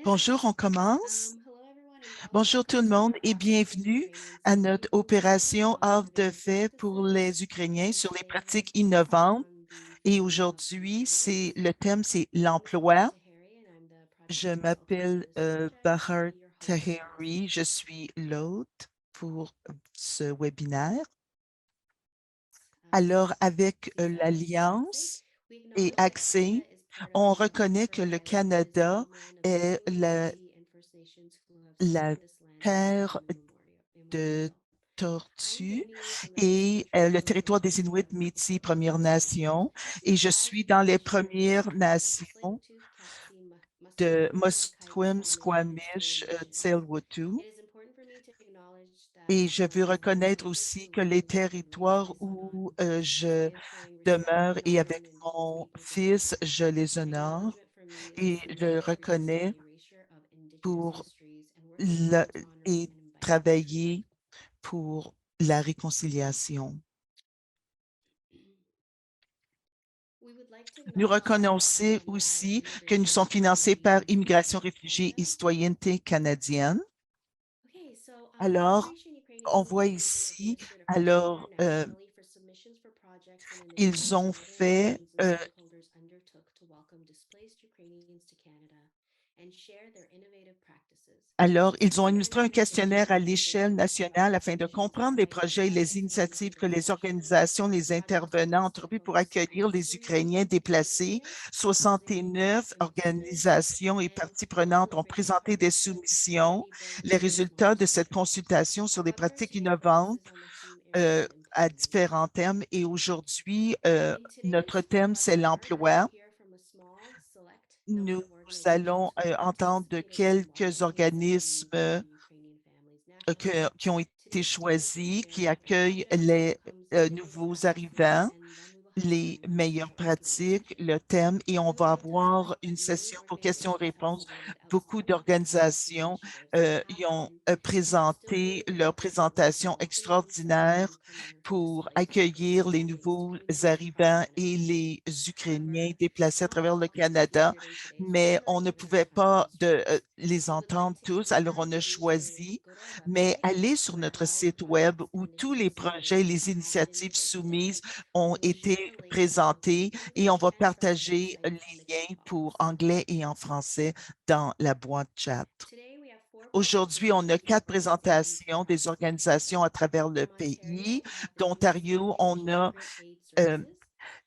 Bonjour, on commence. Bonjour tout le monde et bienvenue à notre opération Havre de paix pour les Ukrainiens sur les pratiques innovantes. Et aujourd'hui, le thème, c'est l'emploi. Je m'appelle Bahar Taheri. Je suis l'hôte pour ce webinaire. Alors, avec l'Alliance et Accès, on reconnaît que le Canada est la terre de tortues et le territoire des Inuits, Métis, Premières Nations. Et je suis dans les Premières Nations de Musqueam, Squamish, Tsleil-Waututh. Et je veux reconnaître aussi que les territoires où je demeure et avec mon fils, je les honore et je reconnais pour et travailler pour la réconciliation. Nous reconnaissons aussi que nous sommes financés par Immigration, Réfugiés et Citoyenneté canadienne. Alors, on voit ici, alors, ils ont fait Alors, ils ont administré un questionnaire à l'échelle nationale afin de comprendre les projets et les initiatives que les organisations, les intervenants ont entrepris pour accueillir les Ukrainiens déplacés. 69 organisations et parties prenantes ont présenté des soumissions. Les résultats de cette consultation sur des pratiques innovantes à différents thèmes. Et aujourd'hui, notre thème, c'est l'emploi. Nous allons entendre de quelques organismes qui ont été choisis, qui accueillent les nouveaux arrivants, les meilleures pratiques, le thème, et on va avoir une session pour questions-réponses. Beaucoup d'organisations y ont présenté leur présentation extraordinaire pour accueillir les nouveaux arrivants et les Ukrainiens déplacés à travers le Canada, mais on ne pouvait pas les entendre tous, alors on a choisi, mais allez sur notre site Web où tous les projets, les initiatives soumises ont été présentés et on va partager les liens pour anglais et en français dans la boîte chat. Aujourd'hui, on a 4 présentations des organisations à travers le pays. D'Ontario, on a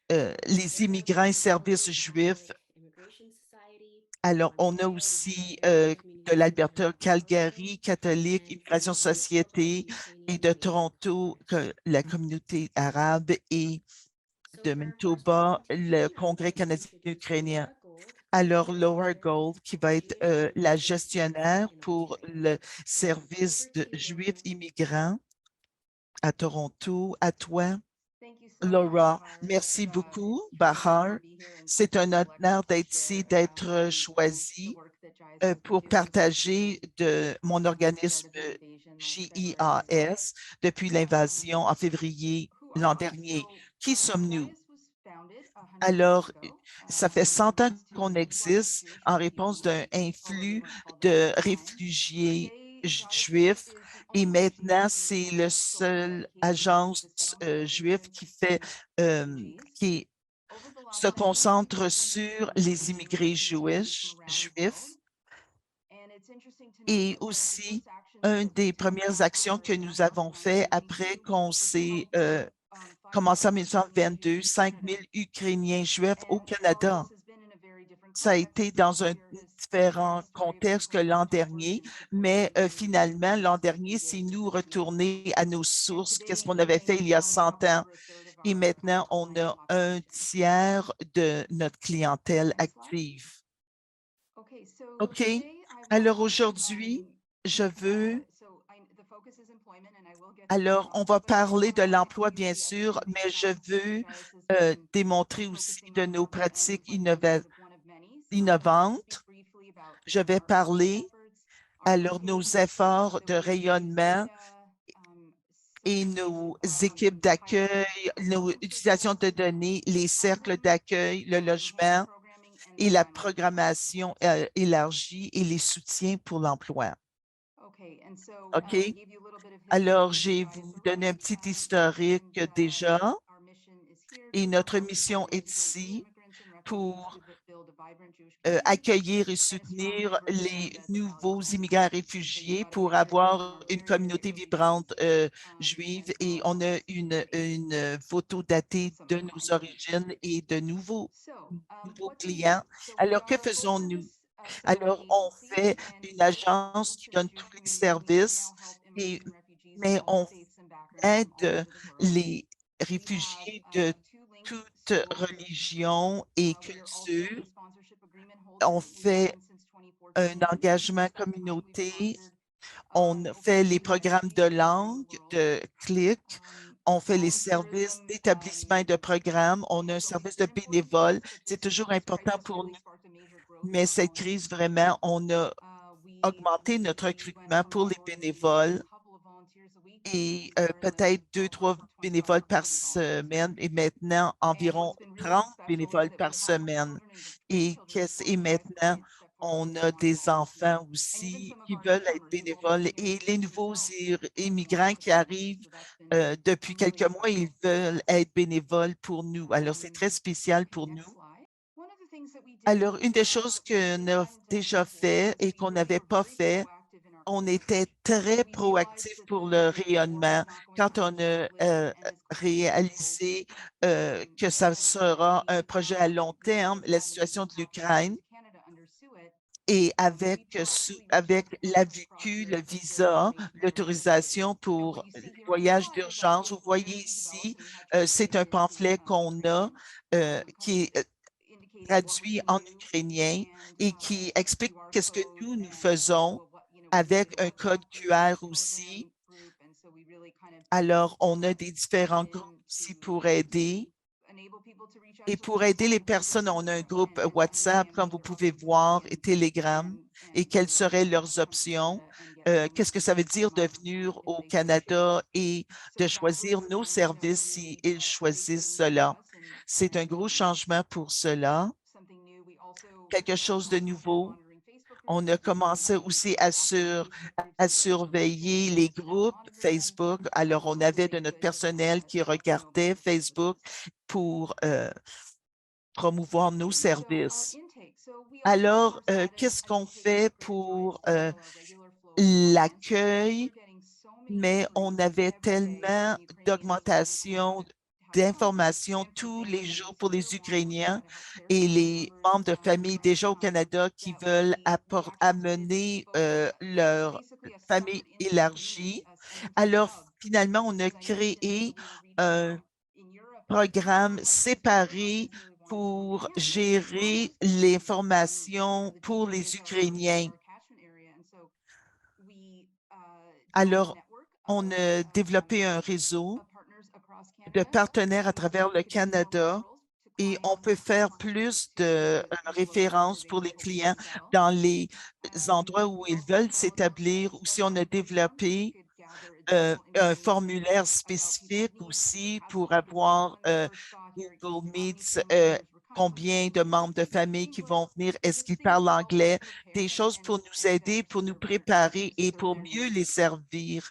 les immigrants et services juifs. Alors, on a aussi de l'Alberta, Calgary, catholique, Immigration Société et de Toronto, la communauté arabe et de Manitoba, le Congrès canadien-ukrainien. Alors, Laura Gold, qui va être la gestionnaire pour le service de Juifs immigrants à Toronto. À toi, Laura. Merci beaucoup, Bahar. C'est un honneur d'être ici, d'être choisi pour partager de mon organisme JIAS depuis l'invasion en février l'an dernier. Qui sommes-nous? Alors, ça fait 100 ans qu'on existe en réponse d'un influx de réfugiés juifs et maintenant, c'est la seule agence juive qui se concentre sur les immigrés juifs et aussi, une des premières actions que nous avons fait après qu'on s'est commencé en 1922, 5 000 Ukrainiens juifs au Canada. Ça a été dans un différent contexte que l'an dernier, mais finalement, l'an dernier, c'est nous retourner à nos sources, qu'est-ce qu'on avait fait il y a 100 ans. Et maintenant, on a un tiers de notre clientèle active. OK. Alors aujourd'hui, je veux Alors, on va parler de l'emploi, bien sûr, mais je veux démontrer aussi de nos pratiques innovantes. Je vais parler alors nos efforts de rayonnement et nos équipes d'accueil, nos utilisations de données, les cercles d'accueil, le logement et la programmation élargie et les soutiens pour l'emploi. OK? Alors, j'ai vous donné un petit historique déjà et notre mission est ici pour accueillir et soutenir les nouveaux immigrants réfugiés pour avoir une communauté vibrante juive et on a une photo datée de nos origines et de nouveaux clients. Alors, que faisons-nous? Alors, on fait une agence qui donne tous les services, et, mais on aide les réfugiés de toute religion et culture. On fait un engagement communauté. On fait les programmes de langue, de CLIC. On fait les services d'établissement et de programme. On a un service de bénévoles. C'est toujours important pour nous, mais cette crise, vraiment, on a augmenté notre recrutement pour les bénévoles et peut-être 2, 3 bénévoles par semaine et maintenant environ 30 bénévoles par semaine. Et maintenant, on a des enfants aussi qui veulent être bénévoles et les nouveaux immigrants qui arrivent depuis quelques mois, ils veulent être bénévoles pour nous. Alors, c'est très spécial pour nous. Alors, une des choses qu'on a déjà fait et qu'on n'avait pas fait, on était très proactif pour le rayonnement quand on a réalisé que ça sera un projet à long terme, la situation de l'Ukraine. Et avec l'AVQ, le visa, l'autorisation pour les voyages d'urgence, vous voyez ici, c'est un pamphlet qu'on a qui est traduit en ukrainien et qui explique qu'est-ce que nous faisons avec un code QR aussi. Alors, on a des différents groupes ici pour aider. Et pour aider les personnes, on a un groupe WhatsApp, comme vous pouvez voir, et Telegram, et quelles seraient leurs options. Qu'est-ce que ça veut dire de venir au Canada et de choisir nos services s'ils choisissent cela? C'est un gros changement pour cela. Quelque chose de nouveau. On a commencé aussi à surveiller les groupes Facebook. Alors, on avait de notre personnel qui regardait Facebook pour promouvoir nos services. Alors, qu'est-ce qu'on fait pour l'accueil? Mais on avait tellement d'augmentation d'informations tous les jours pour les Ukrainiens et les membres de famille déjà au Canada qui veulent amener leur famille élargie. Alors, finalement, on a créé un programme séparé pour gérer l'information pour les Ukrainiens. Alors, on a développé un réseau de partenaires à travers le Canada et on peut faire plus de références pour les clients dans les endroits où ils veulent s'établir ou si on a développé un formulaire spécifique aussi pour avoir Google Meets, combien de membres de famille qui vont venir, est-ce qu'ils parlent anglais, des choses pour nous aider, pour nous préparer et pour mieux les servir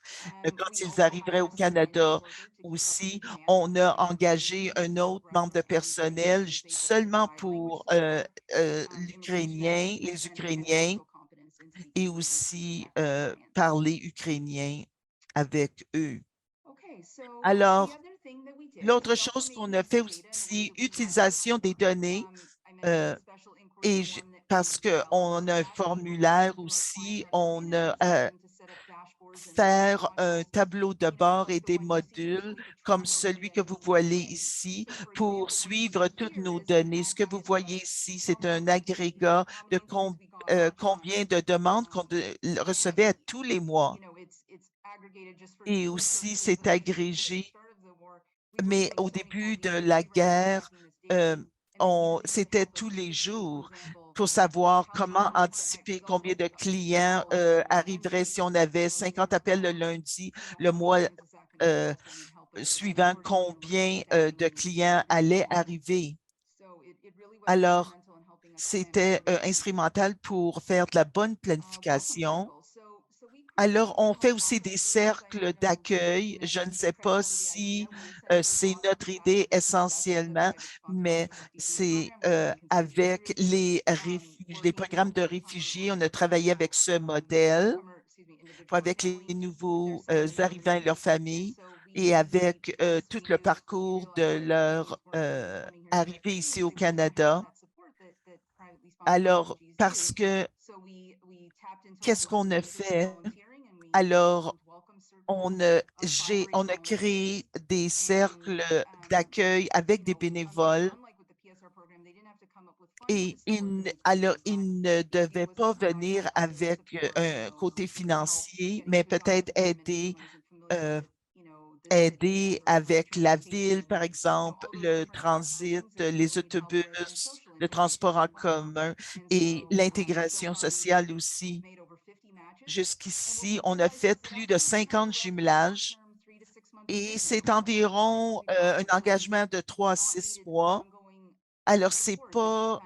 quand ils arriveraient au Canada. Aussi, on a engagé un autre membre de personnel seulement pour l'Ukrainien, les Ukrainiens et aussi parler ukrainien avec eux. Alors, l'autre chose qu'on a fait aussi, utilisation des données, euh, parce qu'on a un formulaire aussi, on a faire un tableau de bord et des modules comme celui que vous voyez ici pour suivre toutes nos données. Ce que vous voyez ici, c'est un agrégat de combien de demandes qu'on recevait à tous les mois. Et aussi, c'est agrégé. Mais au début de la guerre, euh, c'était tous les jours pour savoir comment anticiper combien de clients arriveraient si on avait 50 appels le lundi, le mois euh, suivant, combien de clients allaient arriver. Alors, c'était instrumental pour faire de la bonne planification. Alors, on fait aussi des cercles d'accueil. Je ne sais pas si c'est notre idée essentiellement, mais c'est avec les programmes de réfugiés. On a travaillé avec ce modèle avec les nouveaux arrivants et leurs familles et avec tout le parcours de leur arrivée ici au Canada. Alors, parce que qu'est-ce qu'on a fait? Alors, on a créé des cercles d'accueil avec des bénévoles et alors, ils ne devaient pas venir avec un côté financier, mais peut-être euh, aider avec la ville, par exemple, le transit, les autobus, le transport en commun et l'intégration sociale aussi. Jusqu'ici, on a fait plus de 50 jumelages et c'est environ un engagement de 3 à 6 mois. Alors, c'est pas,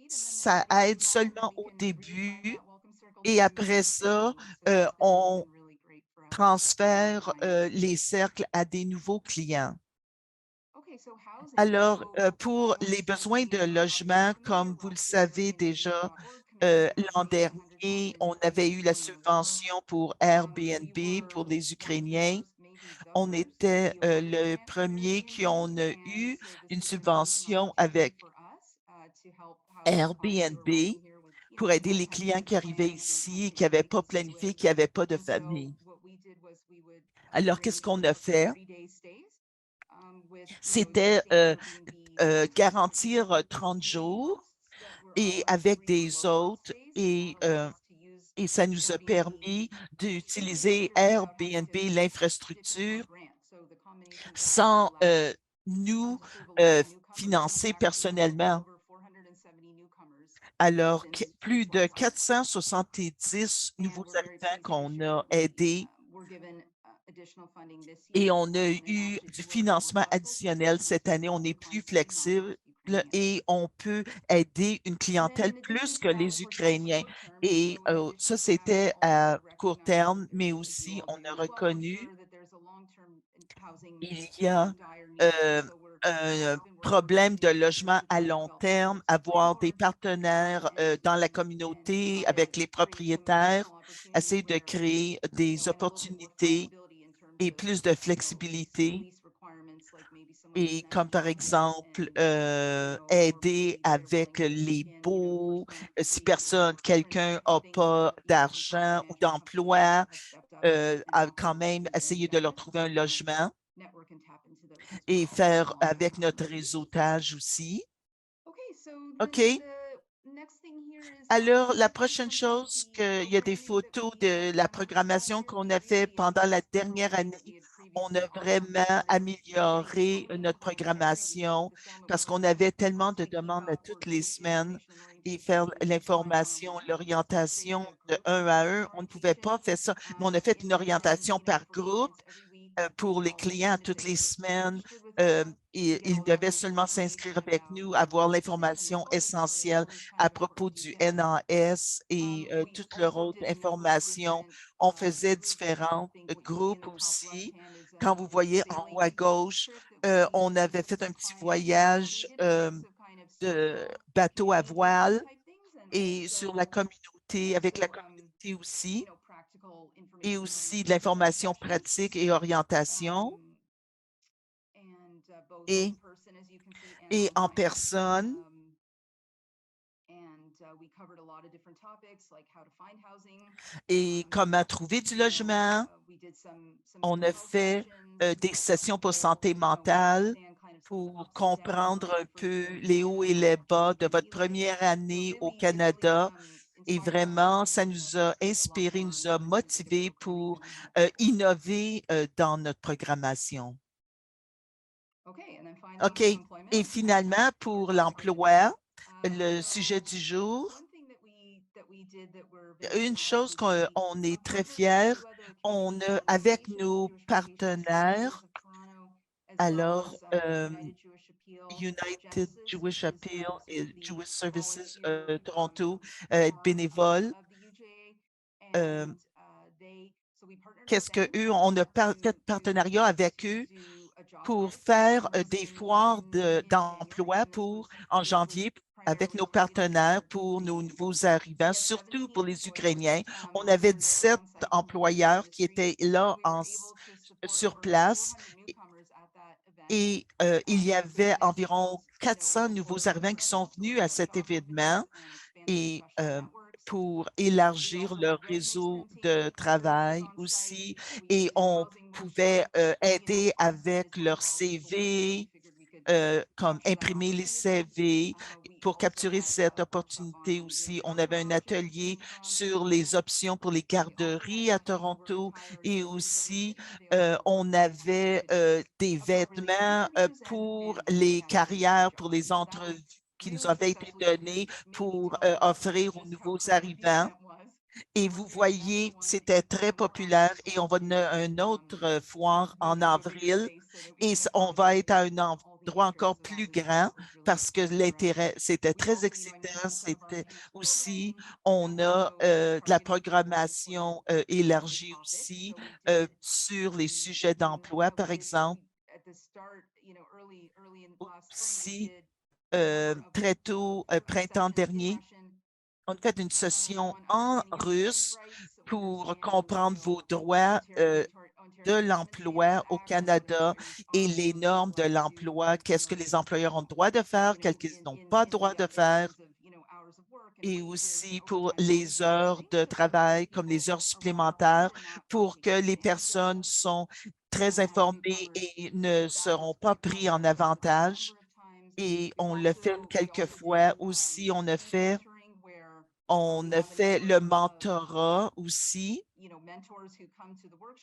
ça aide seulement au début et après ça, on transfère les cercles à des nouveaux clients. Alors, pour les besoins de logement, comme vous le savez déjà, l'an dernier, on avait eu la subvention pour Airbnb pour les Ukrainiens. On était le premier qui on a eu une subvention avec Airbnb pour aider les clients qui arrivaient ici et qui n'avaient pas planifié, qui n'avaient pas de famille. Alors, qu'est-ce qu'on a fait? C'était garantir 30 jours et avec des hôtes et ça nous a permis d'utiliser Airbnb, l'infrastructure, sans nous euh, financer personnellement. Alors, plus de 470 nouveaux arrivants qu'on a aidés et on a eu du financement additionnel cette année. On est plus flexible et on peut aider une clientèle plus que les Ukrainiens. Et ça, c'était à court terme, mais aussi on a reconnu il y a euh, un problème de logement à long terme, avoir des partenaires dans la communauté avec les propriétaires, essayer de créer des opportunités et plus de flexibilité. Et comme par exemple, aider avec les baux, si quelqu'un n'a pas d'argent ou d'emploi, quand même essayer de leur trouver un logement et faire avec notre réseautage aussi. OK? Alors, la prochaine chose, il y a des photos de la programmation qu'on a fait pendant la dernière année. On a vraiment amélioré notre programmation parce qu'on avait tellement de demandes à toutes les semaines et faire l'information, l'orientation de un à un, on ne pouvait pas faire ça, mais on a fait une orientation par groupe pour les clients toutes les semaines. Ils devaient seulement s'inscrire avec nous, avoir l'information essentielle à propos du NAS et toute leur autre information. On faisait différents groupes aussi. Quand vous voyez en haut à gauche, on avait fait un petit voyage de bateau à voile et sur la communauté, avec la communauté aussi, et aussi de l'information pratique et orientation. Et, et en personne. Et comment trouver du logement. On a fait des sessions pour santé mentale pour comprendre un peu les hauts et les bas de votre première année au Canada. Et vraiment, ça nous a inspiré, nous a motivés pour innover dans notre programmation. OK. Et finalement, pour l'emploi, le sujet du jour, une chose qu'on est très fiers, avec nos partenaires, Alors, United Jewish Appeal et Jewish Services Toronto, bénévoles. euh, Qu'est-ce que eux, on a fait partenariat avec eux pour faire des foires d'emploi pour en janvier avec nos partenaires pour nos nouveaux arrivants, surtout pour les Ukrainiens. On avait 17 employeurs qui étaient là sur place et il y avait environ 400 nouveaux arrivants qui sont venus à cet événement et pour élargir leur réseau de travail aussi. Et on pouvait aider avec leur CV, comme imprimer les CV. Pour capturer cette opportunité aussi, on avait un atelier sur les options pour les garderies à Toronto et aussi on avait des vêtements pour les carrières, pour les entrevues qui nous avaient été donnés pour offrir aux nouveaux arrivants. Et vous voyez, c'était très populaire et on va donner un autre foire en avril et on va être à un endroit encore plus grand parce que l'intérêt, c'était très excitant. C'était aussi, on a de la programmation élargie aussi sur les sujets d'emploi, par exemple. Aussi, très tôt, printemps dernier, on a fait une session en russe pour comprendre vos droits de l'emploi au Canada et les normes de l'emploi, qu'est-ce que les employeurs ont le droit de faire, qu'est-ce qu'ils n'ont pas le droit de faire, et aussi pour les heures de travail, comme les heures supplémentaires, pour que les personnes sont très informées et ne seront pas pris en avantage. Et on le fait quelques fois aussi, on a fait le mentorat aussi,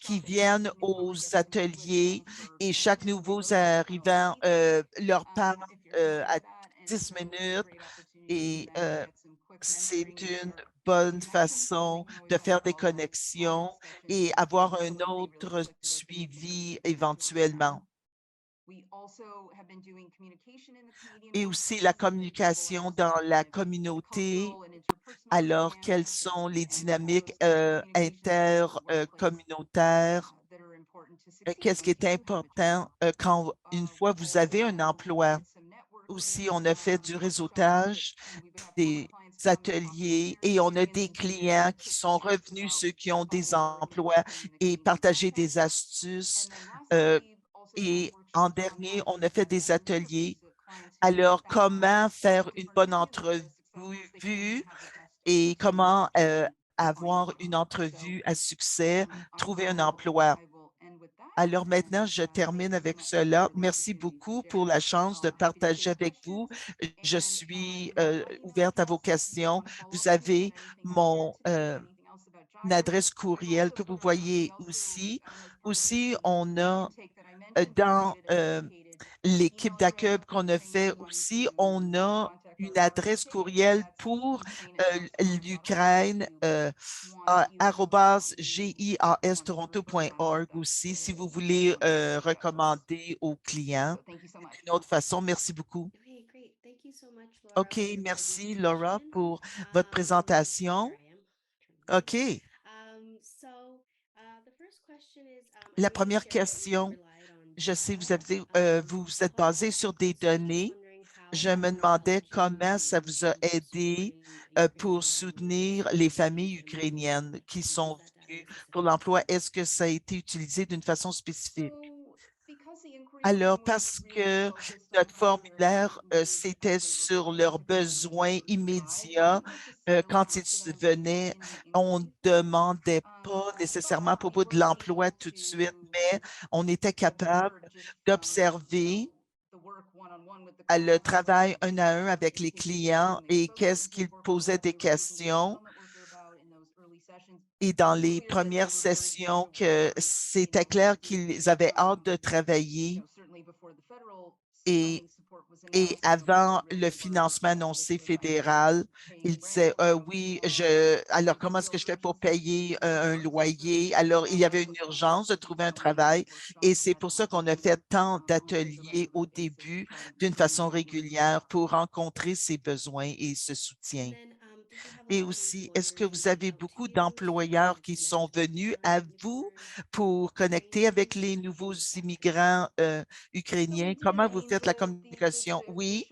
qui viennent aux ateliers et chaque nouveau arrivant leur parle à 10 minutes et c'est une bonne façon de faire des connexions et avoir un autre suivi éventuellement. Et aussi la communication dans la communauté. Alors, quelles sont les dynamiques intercommunautaires? Qu'est-ce qui est important quand une fois vous avez un emploi? Aussi, on a fait du réseautage, des ateliers et on a des clients qui sont revenus, ceux qui ont des emplois et partager des astuces. Euh, et en dernier, on a fait des ateliers. Alors, comment faire une bonne entrevue et comment avoir une entrevue à succès, trouver un emploi? Alors maintenant, je termine avec cela. Merci beaucoup pour la chance de partager avec vous. Je suis ouverte à vos questions. Vous avez mon adresse courriel que vous voyez aussi. Aussi, on a dans l'équipe d'accueil qu'on a fait aussi, on a une adresse courriel pour l'Ukraine, @giastoronto.org aussi, si vous voulez recommander aux clients. C'est une autre façon. Merci beaucoup. Okay, great. Thank you so much, Laura, OK, for your merci Laura presentation. pour votre Here présentation. I am. Turn this on. OK, The first question is, I la know you première shared that you question, relied on je sais, data vous vous to êtes find basé jobs. sur des So I was just données. wondering how Je that me has demandais helped you comment ça vous a in aidé supporting pour Ukrainian families soutenir les familles and ukrainiennes qui use sont that data venues in pour specific l'emploi. ways. Est-ce que ça a été utilisé d'une façon spécifique? So, because the inquiry Alors, team was parce really que focused on notre customers formulaire, who c'était typically sur reply leurs to the besoins survey, we immédiats. didn't necessarily Quand look for ils them venaient, in the on ne inquiry. demandait pas nécessairement à But we propos de were l'emploi able tout de suite, to mais on était capable observe just from, d'observer the work one-on-one with the le clients travail and un à un what avec they les typically do clients in their et programs qu'est-ce and qu'ils for how posaient well des they were speaking the questions. settlement worker about in those early sessions. Et It dans was les clear that they premières were very sessions, keen que for being c'était able to clair do, qu'ils avaient hâte de travailler certainly before the federal et funding support Et avant le financement annoncé fédéral, il disait, oui, alors comment est-ce que je fais pour payer un loyer? Alors, il y avait une urgence de trouver un travail et c'est pour ça qu'on a fait tant d'ateliers au début d'une façon régulière pour rencontrer ses besoins et ce soutien. Et aussi, est-ce que vous avez beaucoup d'employeurs qui sont venus à vous pour connecter avec les nouveaux immigrants ukrainiens? Comment vous faites la communication? Oui.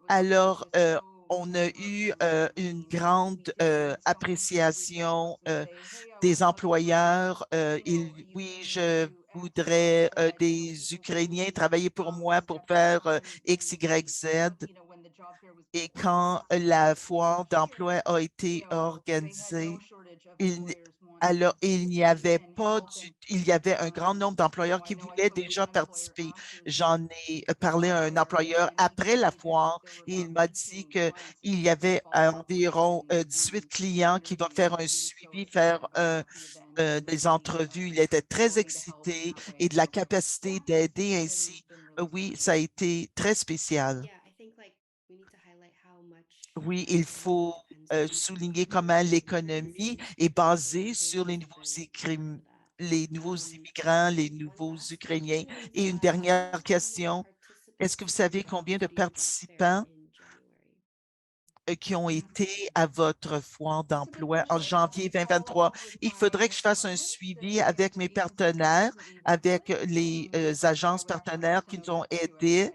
Alors, on a eu une grande appréciation des employeurs. Oui, je voudrais des Ukrainiens travailler pour moi pour faire X, Y, Z. Et quand la foire d'emploi a été organisée, il, alors il n'y avait pas il y avait un grand nombre d'employeurs qui voulaient déjà participer. J'en ai parlé à un employeur après la foire et il m'a dit qu'il y avait environ 18 clients qui vont faire un suivi, faire des entrevues. Il était très excité et de la capacité d'aider ainsi. Oui, ça a été très spécial. Oui, il faut souligner comment l'économie est basée sur les nouveaux immigrants, les nouveaux Ukrainiens. Et une dernière question, est-ce que vous savez combien de participants qui ont été à votre foire d'emploi en janvier 2023? Il faudrait que je fasse un suivi avec mes partenaires, avec les agences partenaires qui nous ont aidés.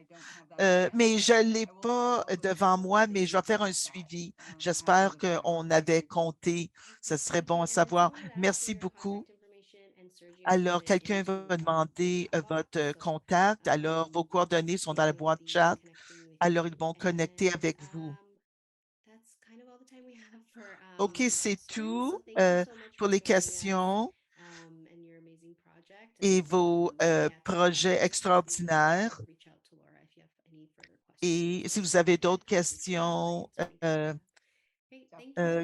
Mais je ne l'ai pas devant moi, mais je vais faire un suivi. J'espère qu'on avait compté. Ce serait bon à savoir. Merci beaucoup. Alors, quelqu'un va demander votre contact. Alors, vos coordonnées sont dans la boîte chat. Alors, ils vont connecter avec vous. OK, c'est tout pour les questions et vos projets extraordinaires. Et si vous avez d'autres questions,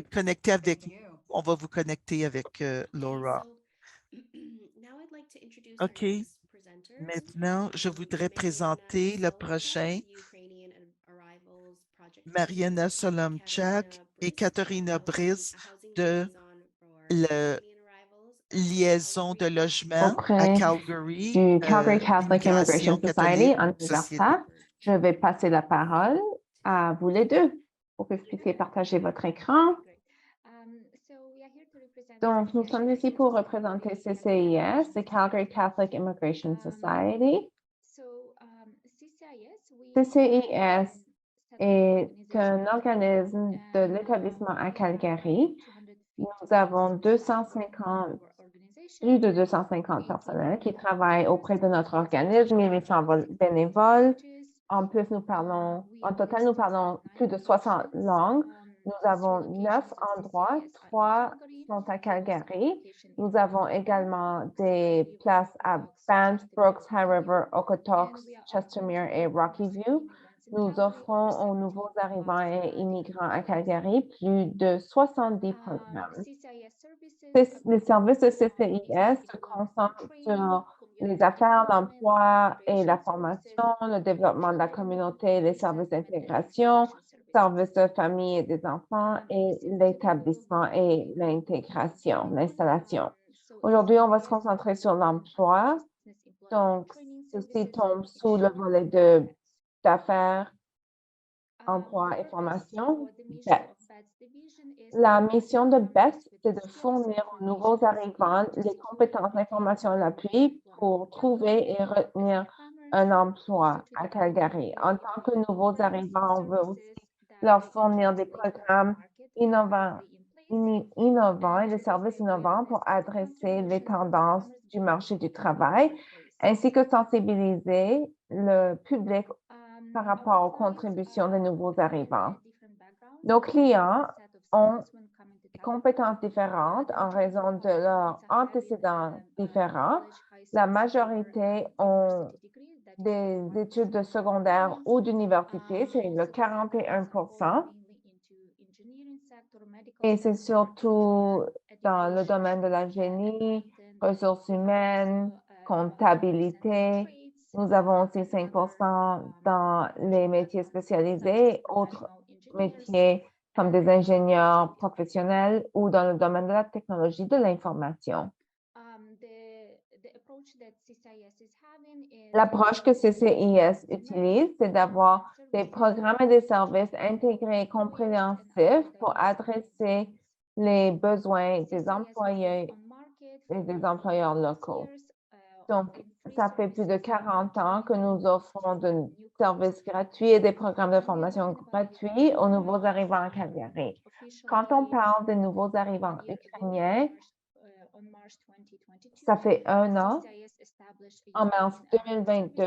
connectez avec nous. On va vous connecter avec Laura. OK. Maintenant, je voudrais présenter le prochain, Mariana Solomchak et Katerina Briz de la liaison de logement à Auprès Calgary, du Calgary Catholic Immigration Immigration Society catholique en société. Alberta. Je vais passer la parole à vous les deux pour que vous puissiez partager votre écran. Donc, nous sommes ici pour représenter CCIS, le Calgary Catholic Immigration Society. CCIS est un organisme de l'établissement à Calgary. Nous avons plus de 250 personnels qui travaillent auprès de notre organisme, 1800 bénévoles. En plus, en total, nous parlons plus de 60 langues. Nous avons 9 endroits, 3 sont à Calgary. Nous avons également des places à Banff, Brooks, High River, Okotoks, Chestermere et Rocky View. Nous offrons aux nouveaux arrivants et immigrants à Calgary plus de 70 programmes. Les services de CCIS se concentrent sur les affaires, l'emploi et la formation, le développement de la communauté, les services d'intégration, services de famille et des enfants et l'établissement et l'intégration, l'installation. Aujourd'hui, on va se concentrer sur l'emploi. Donc, ceci tombe sous le volet d'affaires, emploi et formation, BET. La mission de BET, c'est de fournir aux nouveaux arrivants les compétences, l'information et l'appui pour trouver et retenir un emploi à Calgary. En tant que nouveaux arrivants, on veut aussi leur fournir des programmes innovants et des services innovants pour adresser les tendances du marché du travail, ainsi que sensibiliser le public par rapport aux contributions des nouveaux arrivants. Nos clients ont des compétences différentes en raison de leurs antécédents différents. La majorité ont des études de secondaire ou d'université, c'est le 41%. Et c'est surtout dans le domaine de la génie, ressources humaines, comptabilité Nous avons aussi 5 dans les métiers spécialisés, autres métiers comme des ingénieurs professionnels ou dans le domaine de la technologie de l'information. L'approche que CCIS utilise, c'est d'avoir des programmes et des services intégrés et compréhensifs pour adresser les besoins des employés et des employeurs locaux. Donc, ça fait plus de 40 ans que nous offrons de services gratuits et des programmes de formation gratuits aux nouveaux arrivants à Calgary. Quand on parle des nouveaux arrivants ukrainiens, ça fait 1 an. En mars 2022,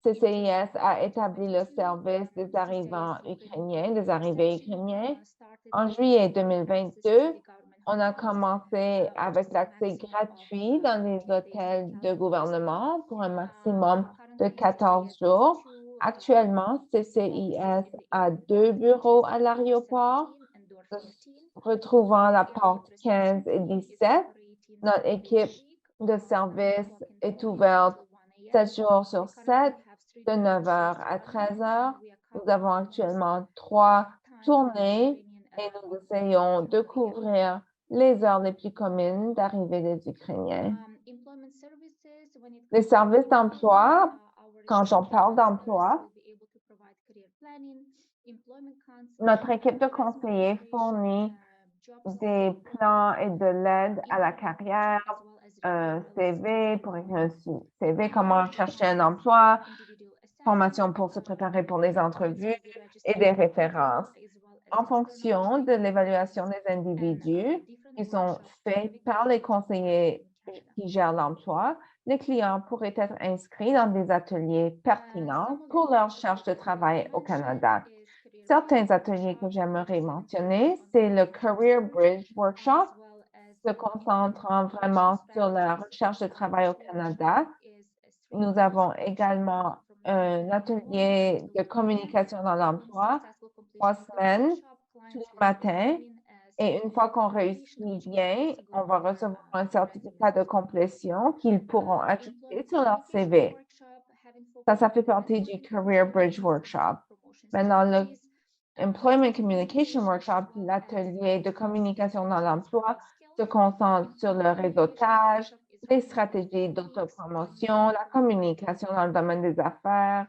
CCIS a établi le service des arrivants ukrainiens, des arrivés ukrainiens. En juillet 2022, on a commencé avec l'accès gratuit dans les hôtels de gouvernement pour un maximum de 14 jours. Actuellement, CCIS a 2 bureaux à l'aéroport, retrouvant la porte 15 et 17. Notre équipe de service est ouverte 7 jours sur 7, de 9 h à 13 h. Nous avons actuellement 3 tournées et nous essayons de couvrir les heures les plus communes d'arrivée des Ukrainiens. Les services d'emploi, quand on parle d'emploi, notre équipe de conseillers fournit des plans et de l'aide à la carrière, CV pour écrire un CV, comment chercher un emploi, formation pour se préparer pour les entrevues et des références. En fonction de l'évaluation des individus qui sont faits par les conseillers qui gèrent l'emploi, les clients pourraient être inscrits dans des ateliers pertinents pour leur recherche de travail au Canada. Certains ateliers que j'aimerais mentionner, c'est le Career Bridge Workshop, se concentrant vraiment sur la recherche de travail au Canada. Nous avons également un atelier de communication dans l'emploi, 3 semaines, tous les matins. Et une fois qu'on réussit bien, on va recevoir un certificat de complétion qu'ils pourront ajouter sur leur CV. Ça fait partie du Career Bridge Workshop. Maintenant, le Employment Communication Workshop, l'atelier de communication dans l'emploi, se concentre sur le réseautage, les stratégies d'autopromotion, la communication dans le domaine des affaires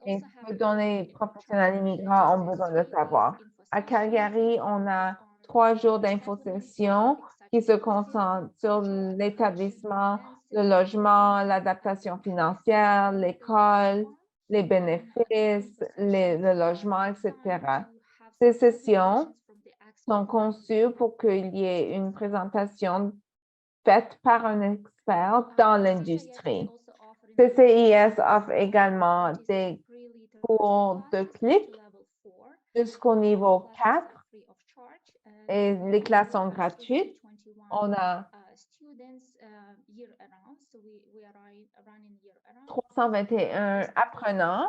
et ce dont les professionnels immigrants ont besoin de savoir. À Calgary, on a 3 jours d'infosession qui se concentrent sur l'établissement, le logement, l'adaptation financière, l'école, les bénéfices, le logement, etc. Ces sessions sont conçues pour qu'il y ait une présentation faite par un expert dans l'industrie. CCIS offre également des cours de clic jusqu'au niveau 4 et les classes sont gratuites. On a 321 apprenants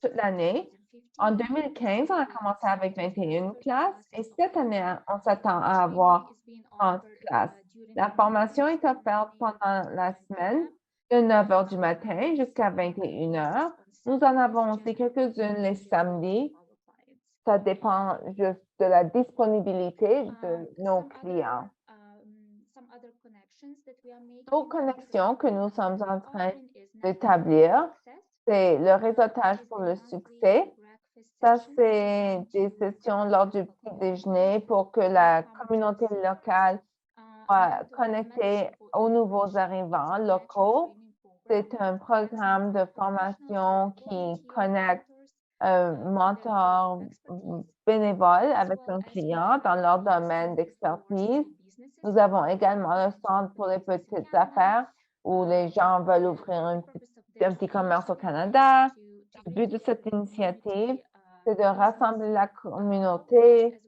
toute l'année. En 2015, on a commencé avec 21 classes et cette année, on s'attend à avoir 30 classes. La formation est offerte pendant la semaine de 9 h du matin jusqu'à 21 h. Nous en avons aussi quelques-unes les samedis. Ça dépend juste de la disponibilité de nos clients. D'autres connexions que nous sommes en train d'établir, c'est le réseautage pour le succès. Ça, c'est des sessions lors du petit déjeuner pour que la communauté locale soit connectée aux nouveaux arrivants locaux. C'est un programme de formation qui connecte un mentor bénévole avec un client dans leur domaine d'expertise. Nous avons également le centre pour les petites affaires où les gens veulent ouvrir un petit commerce au Canada. Le but de cette initiative, c'est de rassembler la communauté,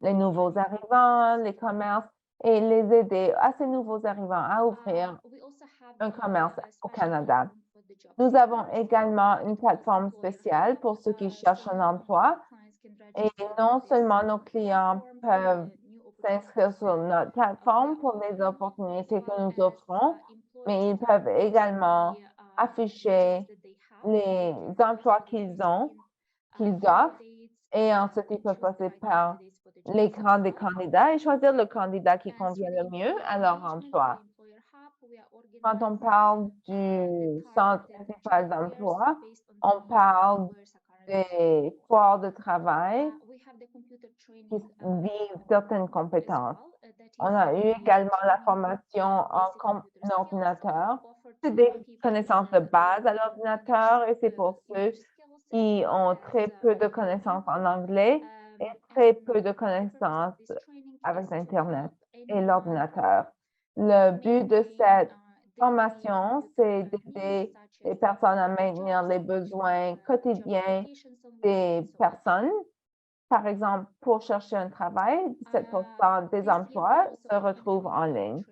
les nouveaux arrivants, les commerces, et les aider à ces nouveaux arrivants à ouvrir un commerce au Canada. Nous avons également une plateforme spéciale pour ceux qui cherchent un emploi. Et non seulement nos clients peuvent s'inscrire sur notre plateforme pour les opportunités que nous offrons, mais ils peuvent également afficher les emplois qu'ils offrent, et ensuite ils peuvent passer par l'écran des candidats et choisir le candidat qui convient le mieux à leur emploi. Quand on parle du centre principal d'emploi, on parle des foires de travail qui visent certaines compétences. On a eu également la formation en ordinateur. C'est des connaissances de base à l'ordinateur et c'est pour ceux qui ont très peu de connaissances en anglais et très peu de connaissances avec l'Internet et l'ordinateur. Le but de cette formation, c'est d'aider les personnes à maintenir les besoins quotidiens des personnes. Par exemple, pour chercher un travail, 17% des emplois se retrouvent en ligne.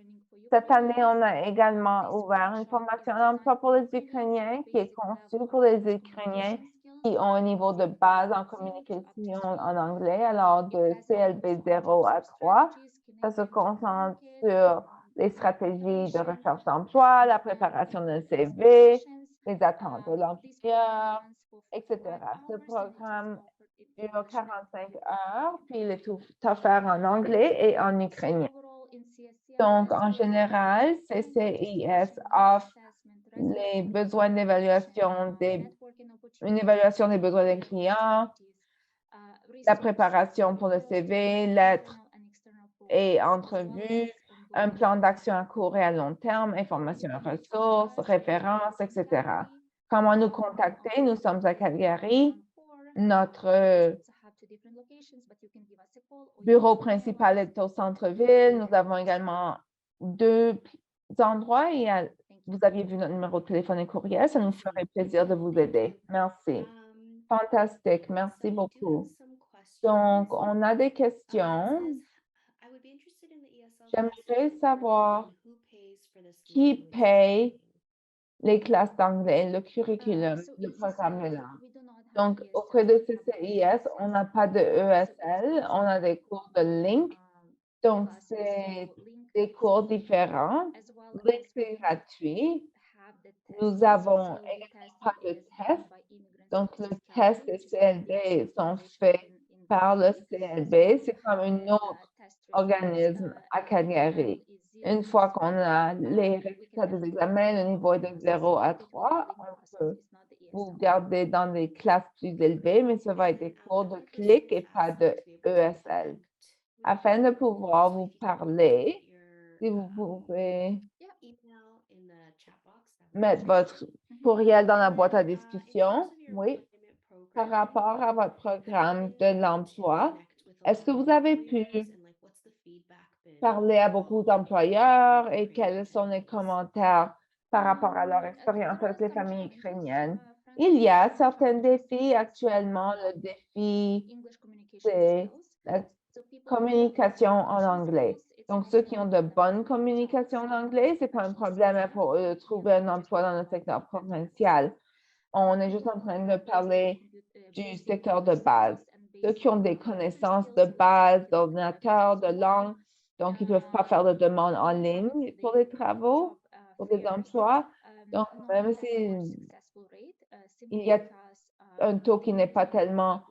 Cette année, on a également ouvert une formation d'emploi pour les Ukrainiens qui est conçue pour les Ukrainiens qui ont un niveau de base en communication en anglais, alors de CLB 0 à 3. Ça se concentre sur les stratégies de recherche d'emploi, la préparation d'un CV, les attentes de l'employeur, etc. Ce programme dure 45 heures, puis il est tout offert en anglais et en ukrainien. Donc, en général, CCIS offre les besoins d'évaluation une évaluation des besoins des clients, la préparation pour le CV, lettres et entrevues, un plan d'action à court et à long terme, information et ressources, références, etc. Comment nous contacter? Nous sommes à Calgary. Notre bureau principal est au centre-ville. Nous avons également 2 endroits. Vous aviez vu notre numéro de téléphone et courriel. Ça nous ferait plaisir de vous aider. Merci. Fantastique. Merci beaucoup. Donc, on a des questions. J'aimerais savoir qui paye les classes d'anglais, le curriculum, le programme est là. Donc, auprès de CCIS, on n'a pas de ESL, on a des cours de Link. Donc, c'est des cours différents. Link, c'est gratuit. Nous avons également pas de test. Donc, le test et CLB sont faits par le CLB. C'est comme un autre organisme à Calgary. Une fois qu'on a les résultats des examens, le niveau est de 0 à 3, on peut vous garder dans des classes plus élevées, mais ça va être des cours de clic et pas de ESL. Afin de pouvoir vous parler, si vous pouvez mettre votre courriel dans la boîte à discussion, oui, par rapport à votre programme de l'emploi, est-ce que vous avez pu parler à beaucoup d'employeurs et quels sont les commentaires par rapport à leur expérience avec les familles ukrainiennes? Il y a certains défis actuellement. Le défi, c'est la communication en anglais. Donc, ceux qui ont de bonnes communications en anglais, ce n'est pas un problème pour eux de trouver un emploi dans le secteur provincial. On est juste en train de parler du secteur de base. Ceux qui ont des connaissances de base, d'ordinateur, de langue, donc ils ne peuvent pas faire de demande en ligne pour les travaux, pour des emplois. Donc, même s'il y a un taux qui n'est pas tellement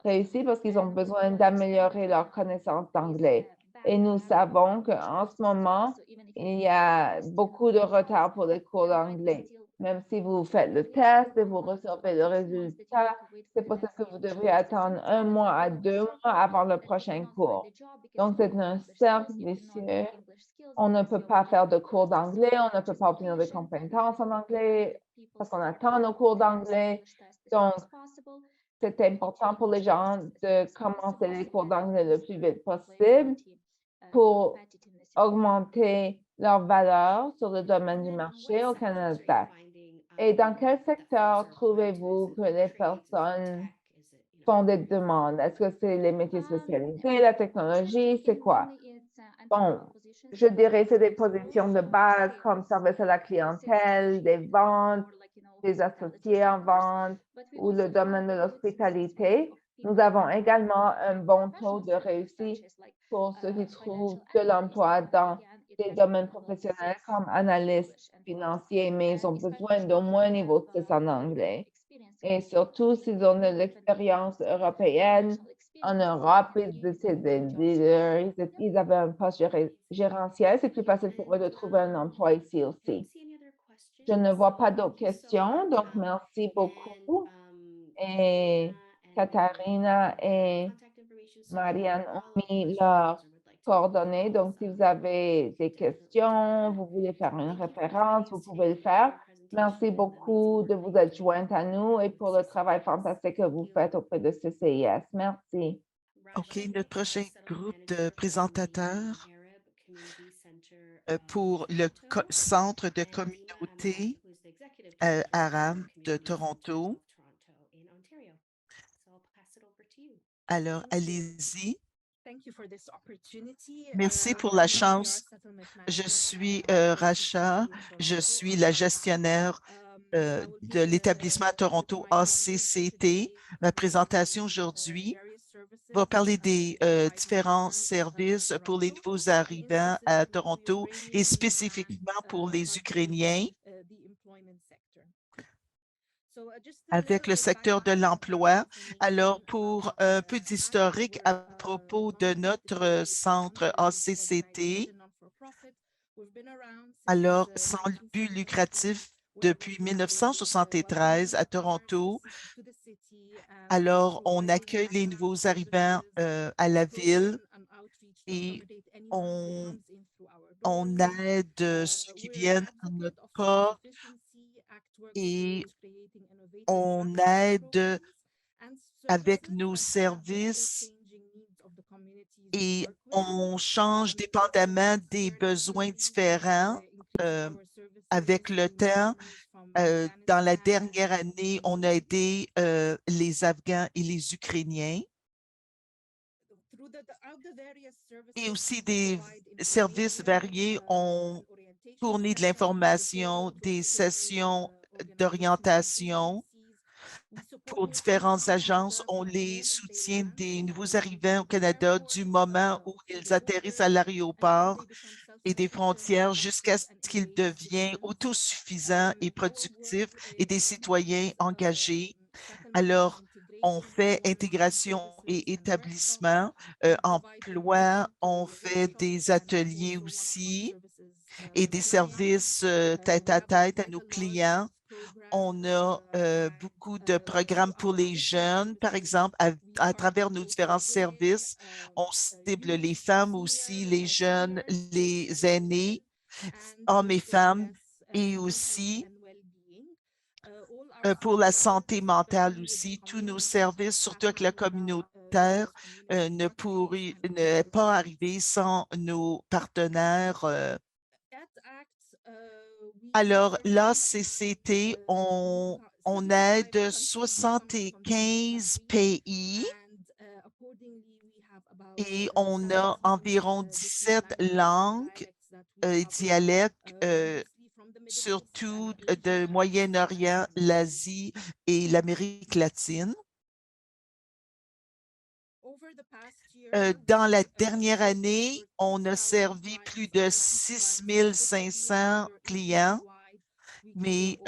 réussi parce qu'ils ont besoin d'améliorer leur connaissance d'anglais. Et nous savons qu'en ce moment, il y a beaucoup de retard pour les cours d'anglais. Même si vous faites le test et vous recevez le résultat, c'est possible que vous devriez attendre 1 mois à 2 mois avant le prochain cours. Donc, c'est un cercle vicieux. On ne peut pas faire de cours d'anglais, on ne peut pas obtenir des compétences en anglais parce qu'on attend nos cours d'anglais. Donc, c'est important pour les gens de commencer les cours d'anglais le plus vite possible pour augmenter leur valeur sur le domaine du marché au Canada. Et dans quel secteur trouvez-vous que les personnes font des demandes? Est-ce que c'est les métiers spécialisés, la technologie, c'est quoi? Bon, je dirais que c'est des positions de base comme service à la clientèle, des ventes, des associés en vente ou le domaine de l'hospitalité. Nous avons également un bon taux de réussite pour ceux qui trouvent de l'emploi dans des domaines professionnels comme analystes financiers, mais ils ont besoin d'au moins un niveau 6 en anglais. Et surtout, s'ils ont de l'expérience européenne, en Europe, ils étaient des leaders, ils avaient un poste gérentiel, c'est plus facile pour eux de trouver un emploi ici aussi. Je ne vois pas d'autres questions, donc merci beaucoup. Et Katharina et Marianne ont mis leurs coordonnées, donc si vous avez des questions, vous voulez faire une référence, vous pouvez le faire. Merci beaucoup de vous être jointe à nous et pour le travail fantastique que vous faites auprès de CCIS. Merci. OK, notre prochain groupe de présentateurs pour le Centre de communauté arabe de Toronto. Alors, allez-y. Merci pour la chance. Je suis Racha, je suis la gestionnaire de l'établissement à Toronto ACCT. Ma présentation aujourd'hui va parler des différents services pour les nouveaux arrivants à Toronto et spécifiquement pour les Ukrainiens avec le secteur de l'emploi. Alors, pour un peu d'historique à propos de notre centre ACCT, alors, sans but lucratif depuis 1973 à Toronto. Alors, on accueille les nouveaux arrivants à la ville et on aide ceux qui viennent à notre porte et on aide avec nos services et on change dépendamment des besoins différents avec le temps. Dans la dernière année, on a aidé les Afghans et les Ukrainiens et aussi des services variés. On fournit de l'information, des sessions d'orientation pour différentes agences. On les soutient des nouveaux arrivants au Canada du moment où ils atterrissent à l'aéroport et des frontières jusqu'à ce qu'ils deviennent autosuffisants et productifs et des citoyens engagés. Alors, on fait intégration et établissement, emploi, on fait des ateliers aussi et des services tête à nos clients. On a beaucoup de programmes pour les jeunes, par exemple, à travers nos différents services. On cible les femmes aussi, les jeunes, les aînés, hommes et femmes, et aussi pour la santé mentale aussi. Tous nos services, surtout avec le communautaire, ne pas arriver sans nos partenaires. Alors, l'ACCT, on aide 75 pays et on a environ 17 langues et dialectes, surtout de Moyen-Orient, l'Asie et l'Amérique latine. Dans la dernière année, on a servi plus de 6 500 clients, mais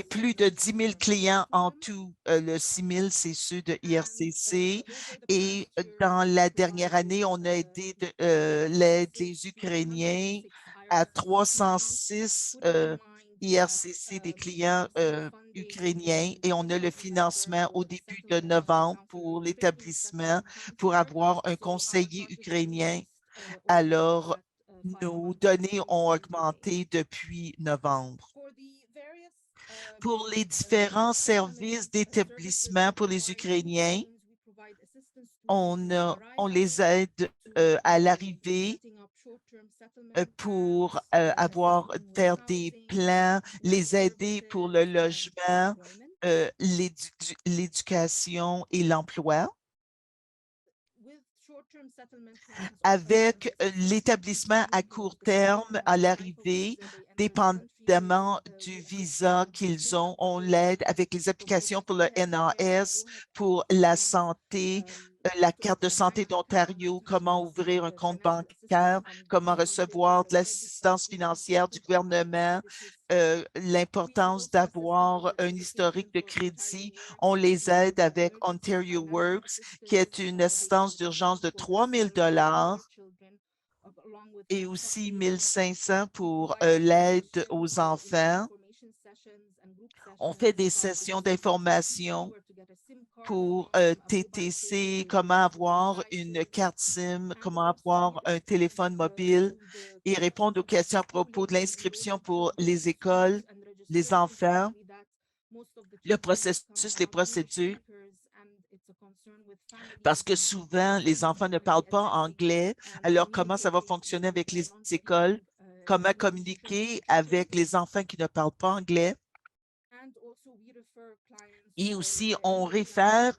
plus de 10 000 clients en tout. Le 6 000, c'est ceux de IRCC. Et dans la dernière année, on a aidé les Ukrainiens à 306 IRCC des clients ukrainiens et on a le financement au début de novembre pour l'établissement pour avoir un conseiller ukrainien. Alors, nos données ont augmenté depuis novembre. Pour les différents services d'établissement pour les Ukrainiens, on les aide à l'arrivée pour faire des plans, les aider pour le logement, l'éducation et l'emploi. Avec l'établissement à court terme à l'arrivée, dépendamment du visa qu'ils ont, on l'aide avec les applications pour le NAS, pour la santé, la carte de santé d'Ontario, comment ouvrir un compte bancaire, comment recevoir de l'assistance financière du gouvernement, l'importance d'avoir un historique de crédit. On les aide avec Ontario Works, qui est une assistance d'urgence de 3 000 et aussi 1 500 pour l'aide aux enfants. On fait des sessions d'information pour TTC, comment avoir une carte SIM, comment avoir un téléphone mobile et répondre aux questions à propos de l'inscription pour les écoles, les enfants, le processus, les procédures, parce que souvent, les enfants ne parlent pas anglais. Alors, comment ça va fonctionner avec les écoles? Comment communiquer avec les enfants qui ne parlent pas anglais? Et aussi, on réfère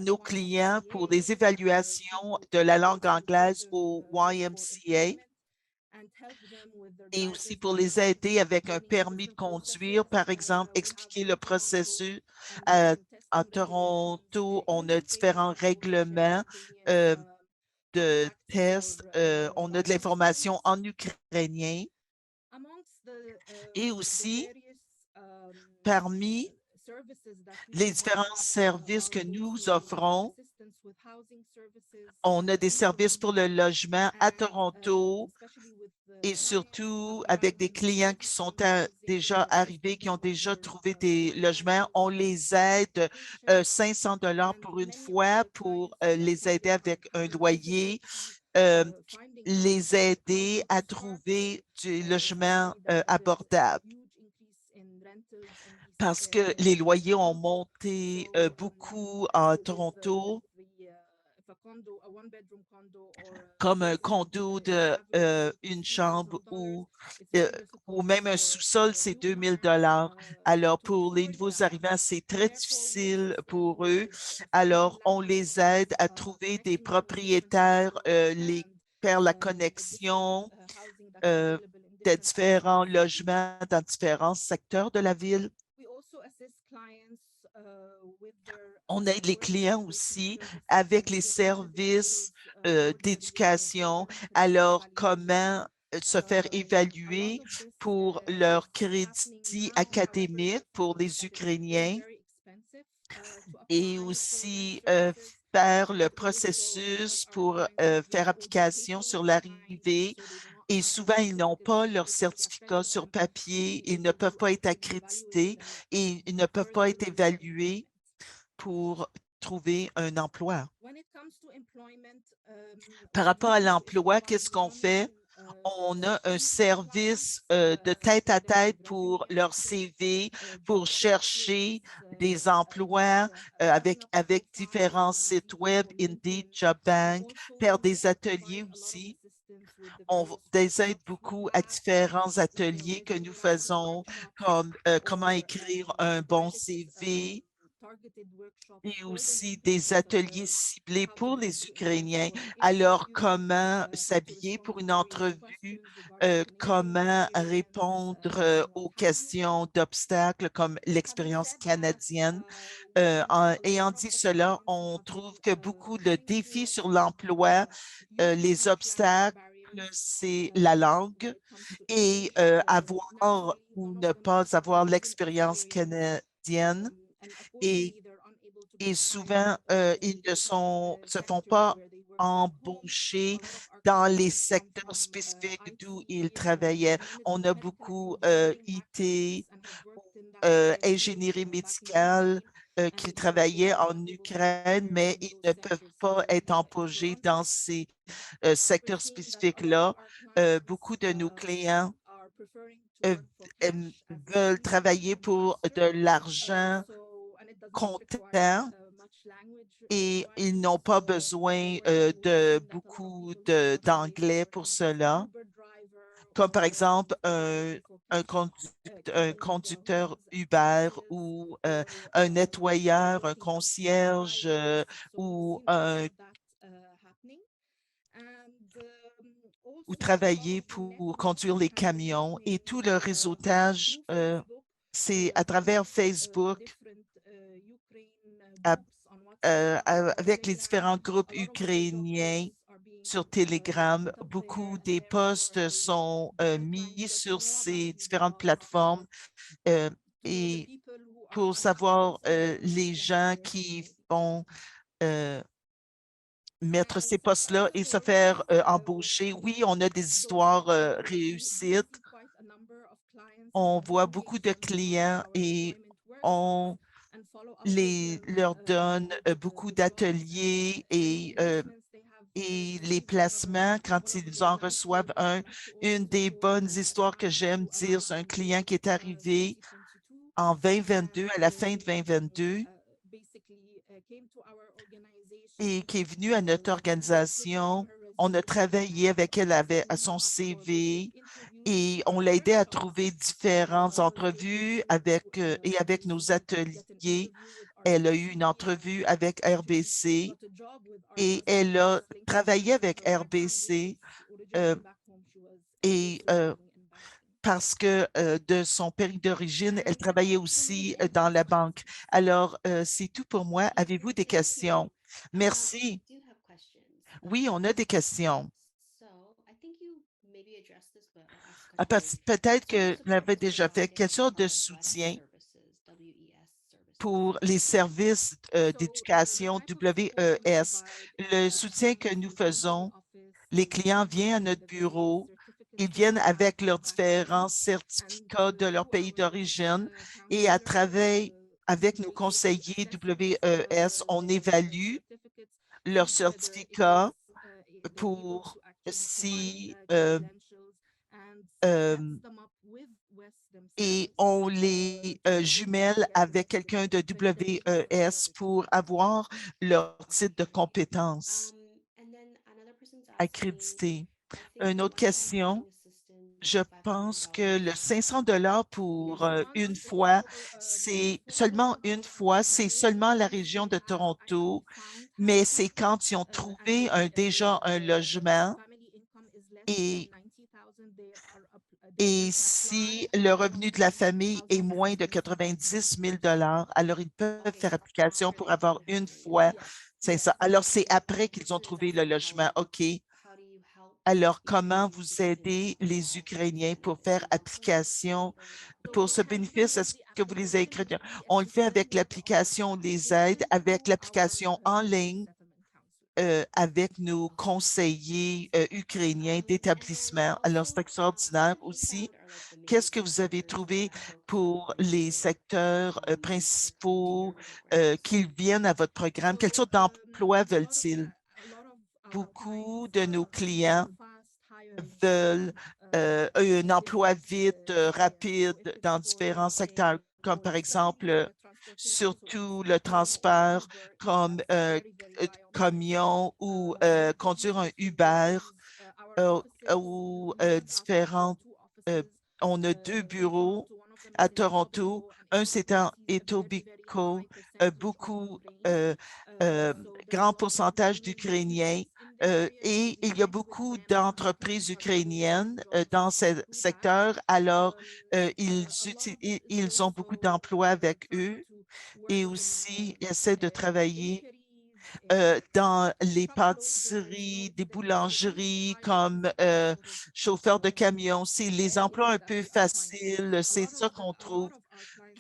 nos clients pour des évaluations de la langue anglaise au YMCA et aussi pour les aider avec un permis de conduire, par exemple, expliquer le processus. À Toronto, on a différents règlements de tests. On a de l'information en ukrainien et aussi parmi les différents services que nous offrons, on a des services pour le logement à Toronto et surtout avec des clients qui sont déjà arrivés, qui ont déjà trouvé des logements. On les aide 500 $ pour une fois pour les aider avec un loyer, les aider à trouver du logement abordable. Parce que les loyers ont monté beaucoup à Toronto, comme un condo de une chambre ou même un sous-sol, c'est 2 000 $. Alors, pour les nouveaux arrivants, c'est très difficile pour eux. Alors, on les aide à trouver des propriétaires, les faire la connexion de différents logements dans différents secteurs de la ville. On aide les clients aussi avec les services d'éducation. Alors, comment se faire évaluer pour leur crédit académique pour les Ukrainiens et aussi faire le processus pour faire application sur l'arrivée. Et souvent, ils n'ont pas leur certificat sur papier, ils ne peuvent pas être accrédités et ils ne peuvent pas être évalués pour trouver un emploi. Par rapport à l'emploi, qu'est-ce qu'on fait? On a un service de tête à tête pour leur CV, pour chercher des emplois avec différents sites web, Indeed, JobBank, faire des ateliers aussi. On les aide beaucoup à différents ateliers que nous faisons, comme comment écrire un bon CV, et aussi des ateliers ciblés pour les Ukrainiens. Alors, comment s'habiller pour une entrevue, comment répondre aux questions d'obstacles comme l'expérience canadienne. Ayant dit cela, on trouve que beaucoup de défis sur l'emploi, les obstacles, c'est la langue et avoir ou ne pas avoir l'expérience canadienne. Et souvent, ils ne se font pas embaucher dans les secteurs spécifiques d'où ils travaillaient. On a beaucoup IT, ingénierie médicale qui travaillaient en Ukraine, mais ils ne peuvent pas être embauchés dans ces secteurs spécifiques-là. Beaucoup de nos clients veulent travailler pour de l'argent comptant et ils n'ont pas besoin de beaucoup d'anglais pour cela. Comme par exemple un conducteur Uber ou un nettoyeur, un concierge ou ou travailler pour conduire les camions et tout le réseautage, c'est à travers Facebook, avec les différents groupes ukrainiens sur Telegram. Beaucoup des posts sont mis sur ces différentes plateformes et pour savoir les gens qui vont mettre ces postes-là et se faire embaucher. Oui, on a des histoires réussites. On voit beaucoup de clients et on leur donne beaucoup d'ateliers et les placements, quand ils en reçoivent un. Une des bonnes histoires que j'aime dire, c'est un client qui est arrivé en 2022, à la fin de 2022, et qui est venu à notre organisation. On a travaillé avec elle à son CV et on l'a aidé à trouver différentes entrevues et avec nos ateliers. Elle a eu une entrevue avec RBC et elle a travaillé avec RBC parce que de son pays d'origine, elle travaillait aussi dans la banque. Alors, c'est tout pour moi. Avez-vous des questions? Merci. Oui, on a des questions. Peut-être que vous l'avez déjà fait. Quelle sorte de soutien pour les services d'éducation WES? Le soutien que nous faisons, les clients viennent à notre bureau, ils viennent avec leurs différents certificats de leur pays d'origine et à travers avec nos conseillers WES, on évalue leurs certificats pour si et on les jumelle avec quelqu'un de WES pour avoir leur titre de compétence accrédité. Une autre question. Je pense que le 500 pour une fois, c'est seulement une fois, c'est seulement la région de Toronto, mais c'est quand ils ont trouvé déjà un logement et si le revenu de la famille est moins de 90 000 alors ils peuvent faire application pour avoir une fois 500. Alors, c'est après qu'ils ont trouvé le logement. OK. Alors, comment vous aidez les Ukrainiens pour faire application pour ce bénéfice? Est-ce que vous les écrivez? On le fait avec l'application des aides, avec l'application en ligne, avec nos conseillers ukrainiens d'établissement. Alors, c'est extraordinaire aussi. Qu'est-ce que vous avez trouvé pour les secteurs principaux qu'ils viennent à votre programme? Quelle sorte d'emploi veulent-ils? Beaucoup de nos clients veulent un emploi vite, rapide dans différents secteurs, comme par exemple, surtout le transport comme camion ou conduire un Uber ou différentes. On a 2 bureaux à Toronto. Un, c'est en Etobicoke, beaucoup, grand pourcentage d'Ukrainiens. Et il y a beaucoup d'entreprises ukrainiennes dans ce secteur. Alors, ils ont beaucoup d'emplois avec eux et aussi ils essaient de travailler dans les pâtisseries, des boulangeries comme chauffeur de camion. C'est les emplois un peu faciles, c'est ça qu'on trouve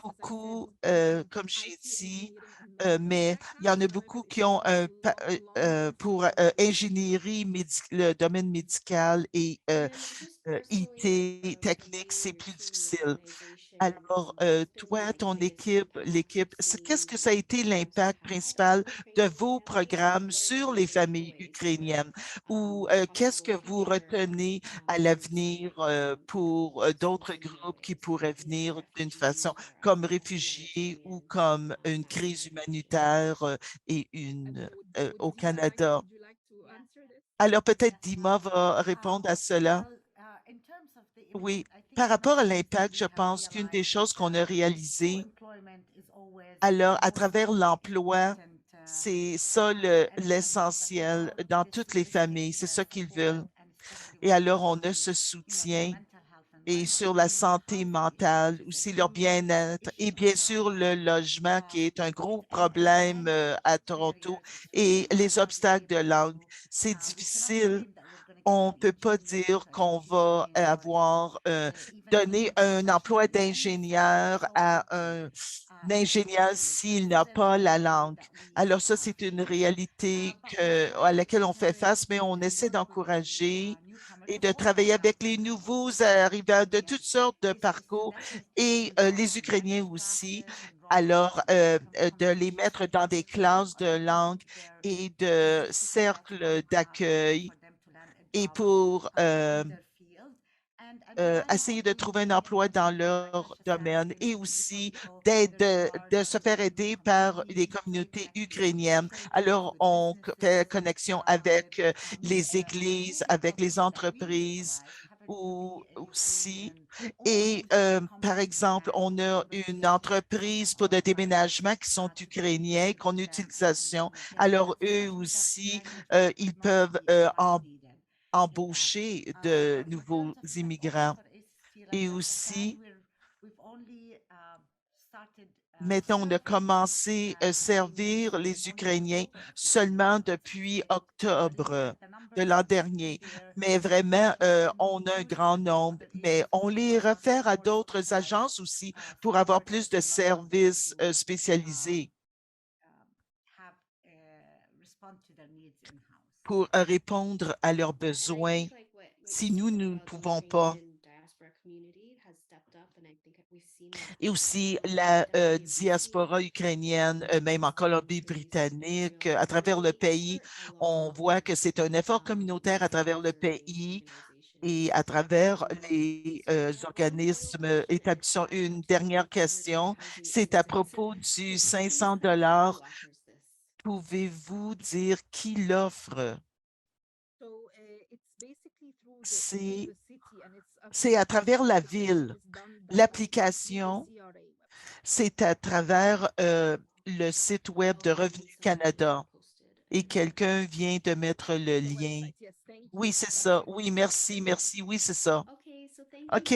beaucoup, comme j'ai dit, mais il y en a beaucoup qui ont pour ingénierie, le domaine médical et IT technique, c'est plus difficile. Alors, toi, ton l'équipe, qu'est-ce que ça a été l'impact principal de vos programmes sur les familles ukrainiennes? Ou qu'est-ce que vous retenez à l'avenir pour d'autres groupes qui pourraient venir d'une façon comme réfugiés ou comme une crise humanitaire au Canada? Alors, peut-être Dima va répondre à cela. Oui, par rapport à l'impact, je pense qu'une des choses qu'on a réalisées, alors à travers l'emploi, C'est ça l'essentiel dans toutes les familles. C'est ça qu'ils veulent. Et alors, on a ce soutien et sur la santé mentale, aussi leur bien-être et bien sûr le logement qui est un gros problème à Toronto et les obstacles de langue. C'est difficile. On ne peut pas dire qu'on va avoir donné un emploi d'ingénieur à un ingénieur s'il n'a pas la langue. Alors ça, c'est une réalité à laquelle on fait face, mais on essaie d'encourager et de travailler avec les nouveaux arrivants de toutes sortes de parcours et les Ukrainiens aussi. Alors, de les mettre dans des classes de langue et de cercles d'accueil et pour essayer de trouver un emploi dans leur domaine et aussi de se faire aider par les communautés ukrainiennes. Alors, on fait connexion avec les églises, avec les entreprises ou aussi. Et par exemple, on a une entreprise pour de déménagement qui sont ukrainiens, qu'on utilisation. Alors, eux aussi, ils peuvent embaucher de nouveaux immigrants. Et aussi, maintenant, on a commencé à servir les Ukrainiens seulement depuis octobre de l'an dernier. Mais vraiment, on a un grand nombre, mais on les réfère à d'autres agences aussi pour avoir plus de services spécialisés pour répondre à leurs besoins si nous ne pouvons pas. Et aussi la diaspora ukrainienne, même en Colombie-Britannique, à travers le pays, on voit que c'est un effort communautaire à travers le pays et à travers les organismes établissant une dernière question. C'est à propos du 500 $. Pouvez-vous dire qui l'offre? C'est à travers la ville. L'application, c'est à travers le site web de Revenu Canada et quelqu'un vient de mettre le lien. Oui, c'est ça. Oui, merci, merci. Oui, c'est ça. OK.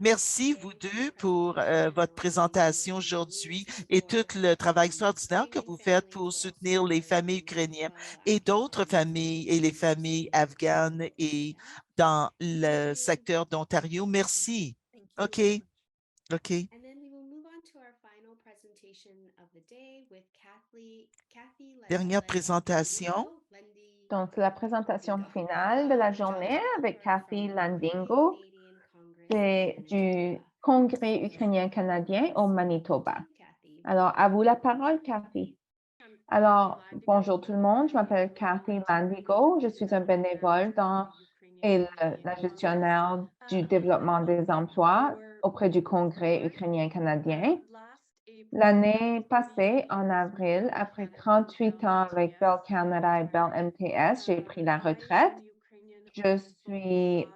Merci, vous deux, pour votre présentation aujourd'hui et tout le travail extraordinaire que vous faites pour soutenir les familles ukrainiennes et d'autres familles et les familles afghanes et dans le secteur d'Ontario. Merci. OK. OK. Dernière présentation. Donc, la présentation finale de la journée avec Kathy Landingo, c'est du Congrès ukrainien canadien au Manitoba. Alors, à vous la parole, Kathy. Alors, bonjour tout le monde, je m'appelle Kathy Landingo, je suis un bénévole et la gestionnaire du développement des emplois auprès du Congrès ukrainien canadien. L'année passée, en avril, après 38 ans avec Bell Canada et Bell MTS, j'ai pris la retraite. Je suis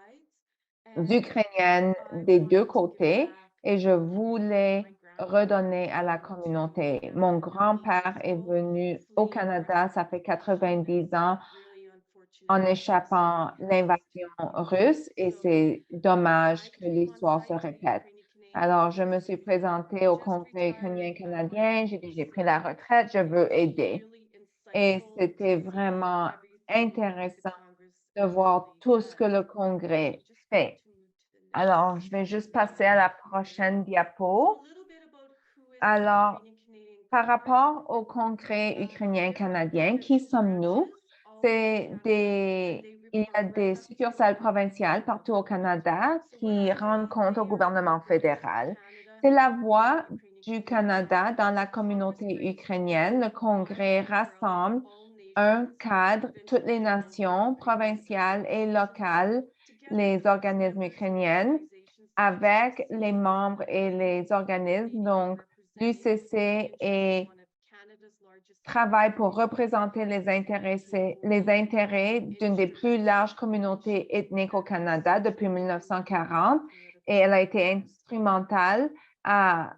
ukrainienne des deux côtés et je voulais redonner à la communauté. Mon grand-père est venu au Canada, ça fait 90 ans, en échappant l'invasion russe et c'est dommage que l'histoire se répète. Alors, je me suis présentée au Congrès ukrainien canadien, j'ai dit, j'ai pris la retraite, je veux aider. Et c'était vraiment intéressant de voir tout ce que le Congrès fait. Alors, je vais juste passer à la prochaine diapo. Alors, par rapport au Congrès ukrainien canadien, qui sommes-nous? Il y a des succursales provinciales partout au Canada qui rendent compte au gouvernement fédéral. C'est la voix du Canada dans la communauté ukrainienne. Le Congrès rassemble un cadre, toutes les nations provinciales et locales, les organismes ukrainiens, avec les membres et les organismes. Donc, l'UCC travaille pour représenter les intérêts d'une des plus larges communautés ethniques au Canada depuis 1940 et elle a été instrumentale à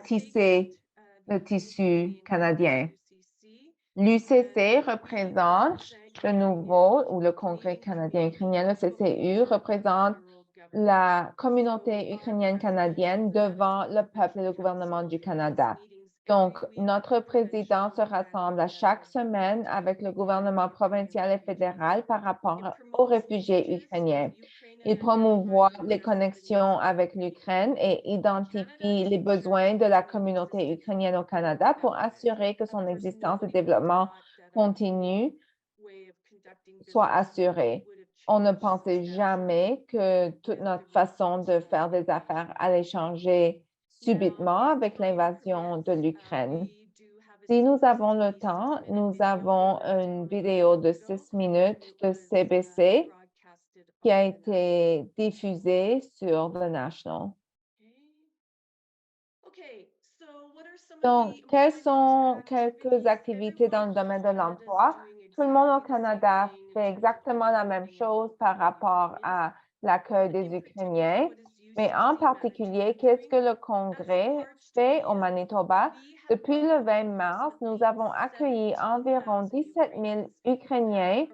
tisser le tissu canadien. L'UCC représente de nouveau, ou le Congrès canadien ukrainien, le CCU, représente la communauté ukrainienne canadienne devant le peuple et le gouvernement du Canada. Donc, notre président se rassemble à chaque semaine avec le gouvernement provincial et fédéral par rapport aux réfugiés ukrainiens. Il promouvoit les connexions avec l'Ukraine et identifie les besoins de la communauté ukrainienne au Canada pour assurer que son existence et développement continu soient assurés. On ne pensait jamais que toute notre façon de faire des affaires allait changer subitement avec l'invasion de l'Ukraine. Si nous avons le temps, nous avons une vidéo de 6 minutes de CBC qui a été diffusée sur The National. Donc, quelles sont quelques activités dans le domaine de l'emploi? Tout le monde au Canada fait exactement la même chose par rapport à l'accueil des Ukrainiens, mais en particulier, qu'est-ce que le Congrès fait au Manitoba? Depuis le 20 mars, nous avons accueilli environ 17 000 Ukrainiens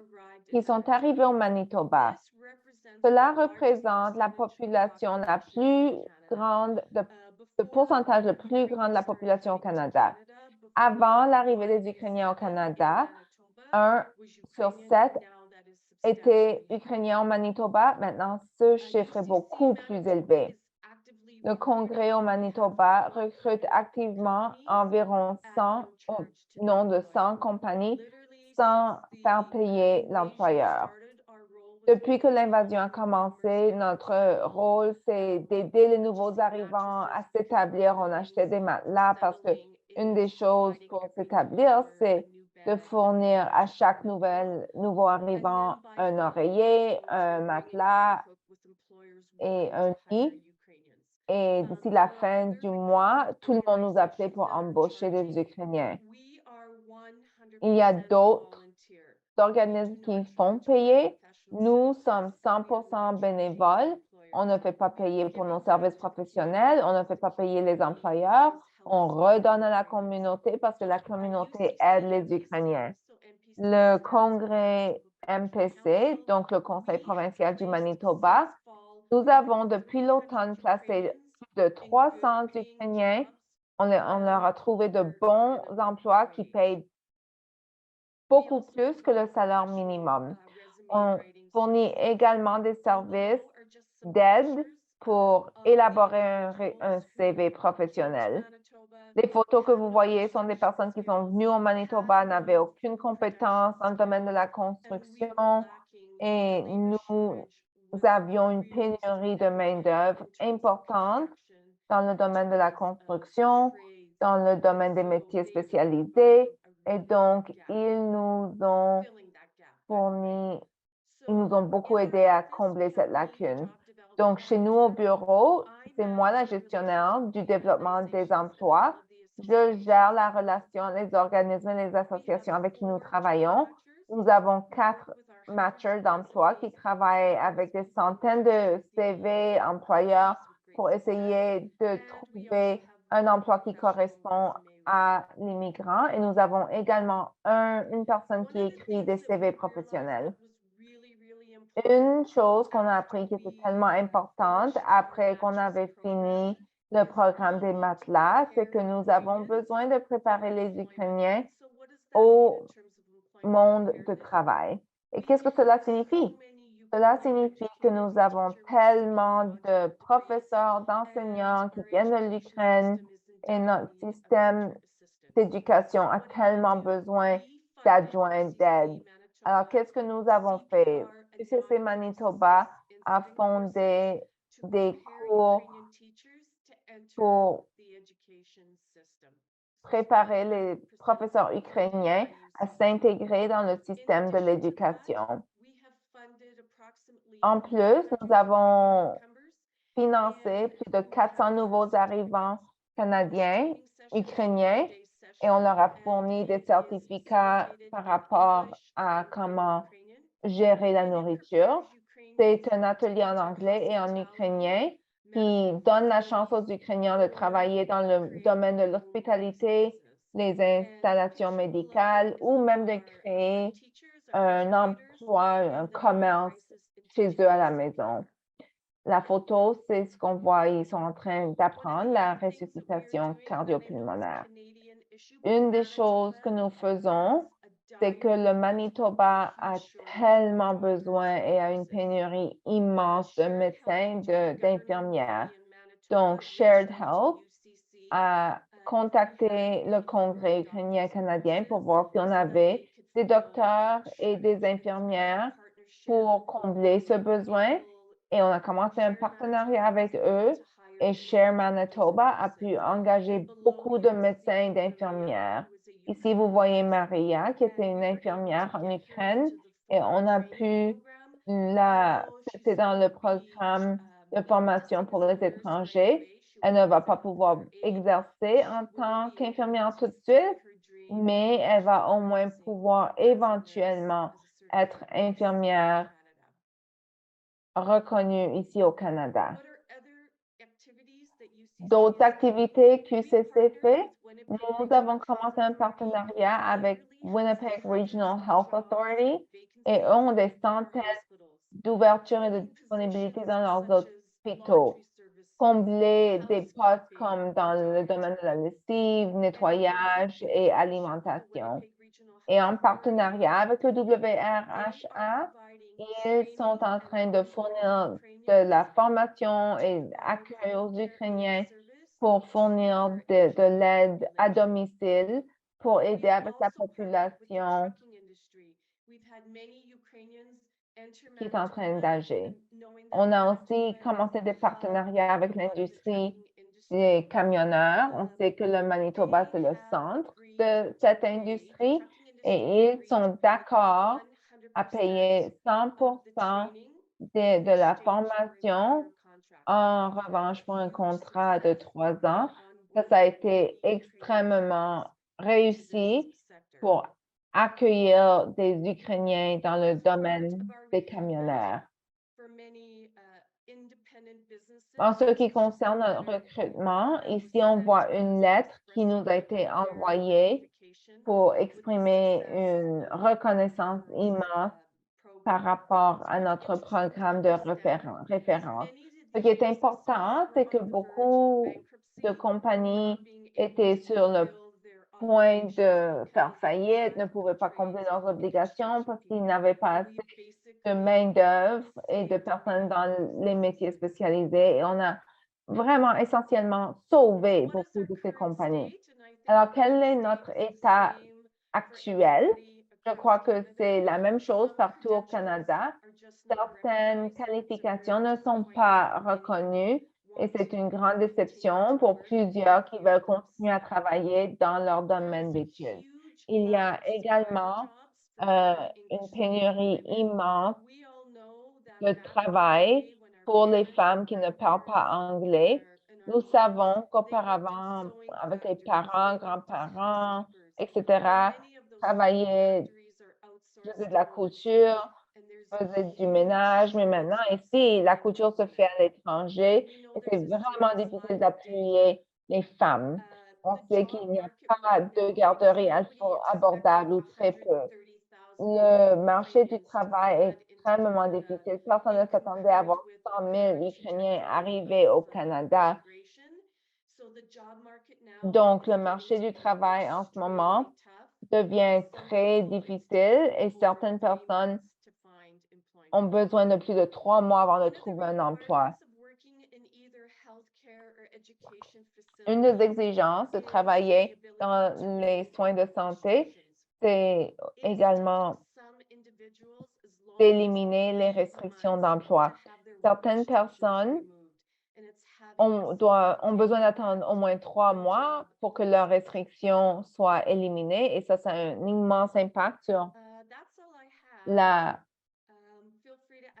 qui sont arrivés au Manitoba. Cela représente la population la plus grande, le pourcentage le plus grand de la population au Canada. Avant l'arrivée des Ukrainiens au Canada, 1 sur 7 était Ukrainien au Manitoba. Maintenant, ce chiffre est beaucoup plus élevé. Le Congrès au Manitoba recrute activement environ 100 compagnies sans faire payer l'employeur. Depuis que l'invasion a commencé, notre rôle, c'est d'aider les nouveaux arrivants à s'établir. On achetait des matelas parce que une des choses pour s'établir, c'est de fournir à chaque nouveau arrivant un oreiller, un matelas et un lit. Et d'ici la fin du mois, tout le monde nous appelait pour embaucher des Ukrainiens. Il y a d'autres organismes qui font payer. Nous sommes 100% bénévoles. On ne fait pas payer pour nos services professionnels. On ne fait pas payer les employeurs. On redonne à la communauté parce que la communauté aide les Ukrainiens. Le Congrès MPC, donc le Conseil provincial du Manitoba, nous avons depuis l'automne placé plus de 300 Ukrainiens. On leur a trouvé de bons emplois qui payent beaucoup plus que le salaire minimum. On fournit également des services d'aide pour élaborer un CV professionnel. Les photos que vous voyez sont des personnes qui sont venues au Manitoba, n'avaient aucune compétence dans le domaine de la construction et nous avions une pénurie de main-d'œuvre importante dans le domaine de la construction, dans le domaine des métiers spécialisés. Et donc, ils nous ont beaucoup aidé à combler cette lacune. Donc, chez nous au bureau, c'est moi la gestionnaire du développement des emplois. Je gère la relation, les organismes et les associations avec qui nous travaillons. Nous avons 4 matchers d'emploi qui travaillent avec des centaines de CV employeurs pour essayer de trouver un emploi qui correspond à l'immigrant. Et nous avons également une personne qui écrit des CV professionnels. Une chose qu'on a appris qui était tellement importante après qu'on avait fini le programme des matelas, c'est que nous avons besoin de préparer les Ukrainiens au monde de travail. Et qu'est-ce que cela signifie? Cela signifie que nous avons tellement de professeurs, d'enseignants qui viennent de l'Ukraine et notre système d'éducation a tellement besoin d'adjoints d'aide. Alors, qu'est-ce que nous avons fait? UCC Manitoba a fondé des cours pour préparer les professeurs ukrainiens à s'intégrer dans le système de l'éducation. En plus, nous avons financé plus de 400 nouveaux arrivants canadiens, ukrainiens, et on leur a fourni des certificats par rapport à comment gérer la nourriture. C'est un atelier en anglais et en ukrainien qui donne la chance aux Ukrainiens de travailler dans le domaine de l'hospitalité, les installations médicales ou même de créer un emploi, un commerce chez eux à la maison. La photo, c'est ce qu'on voit, ils sont en train d'apprendre la ressuscitation cardiopulmonaire. Une des choses que nous faisons, c'est que le Manitoba a tellement besoin et a une pénurie immense de médecins, d'infirmières. Donc, Shared Health a contacté le Congrès ukrainien canadien pour voir si on avait des docteurs et des infirmières pour combler ce besoin. Et on a commencé un partenariat avec eux et Share Manitoba a pu engager beaucoup de médecins et d'infirmières. Ici, vous voyez Maria, qui était une infirmière en Ukraine, et on a pu c'était dans le programme de formation pour les étrangers. Elle ne va pas pouvoir exercer en tant qu'infirmière tout de suite, mais elle va au moins pouvoir éventuellement être infirmière reconnue ici au Canada. D'autres activités QCC fait, nous avons commencé un partenariat avec Winnipeg Regional Health Authority et eux ont des centaines d'ouvertures et de disponibilités dans leurs hôpitaux. Combler des postes comme dans le domaine de la lessive, nettoyage et alimentation. Et en partenariat avec le WRHA, ils sont en train de fournir de la formation et accueil aux Ukrainiens pour fournir de l'aide à domicile pour aider avec la population qui est en train d'agir. On a aussi commencé des partenariats avec l'industrie des camionneurs. On sait que le Manitoba, c'est le centre de cette industrie et ils sont d'accord à payer 100% de la formation en revanche pour un contrat de 3 ans. Ça a été extrêmement réussi pour accueillir des Ukrainiens dans le domaine des camionneurs. En ce qui concerne le recrutement, ici, on voit une lettre qui nous a été envoyée pour exprimer une reconnaissance immense par rapport à notre programme de référence. Ce qui est important, c'est que beaucoup de compagnies étaient sur le point de faire faillite, ne pouvaient pas combler leurs obligations parce qu'ils n'avaient pas assez de main-d'œuvre et de personnes dans les métiers spécialisés. Et on a vraiment essentiellement sauvé beaucoup de ces compagnies. Alors, quel est notre état actuel? Je crois que c'est la même chose partout au Canada. Certaines qualifications ne sont pas reconnues et c'est une grande déception pour plusieurs qui veulent continuer à travailler dans leur domaine d'études. Il y a également une pénurie immense de travail pour les femmes qui ne parlent pas anglais. Nous savons qu'auparavant, avec les parents, grands-parents, etc., travailler, faisait de la couture, faisait du ménage, mais maintenant, ici, la couture se fait à l'étranger et c'est vraiment difficile d'appuyer les femmes. On sait qu'il n'y a pas de garderie abordable ou très peu. Le marché du travail est extrêmement difficile. Personne ne s'attendait à voir 100 000 Ukrainiens arriver au Canada. Donc, le marché du travail en ce moment devient très difficile et certaines personnes ont besoin de plus de 3 mois avant de trouver un emploi. Une des exigences de travailler dans les soins de santé, c'est également d'éliminer les restrictions d'emploi. Certaines personnes ont besoin d'attendre au moins 3 mois pour que leurs restrictions soient éliminées et ça a un immense impact sur la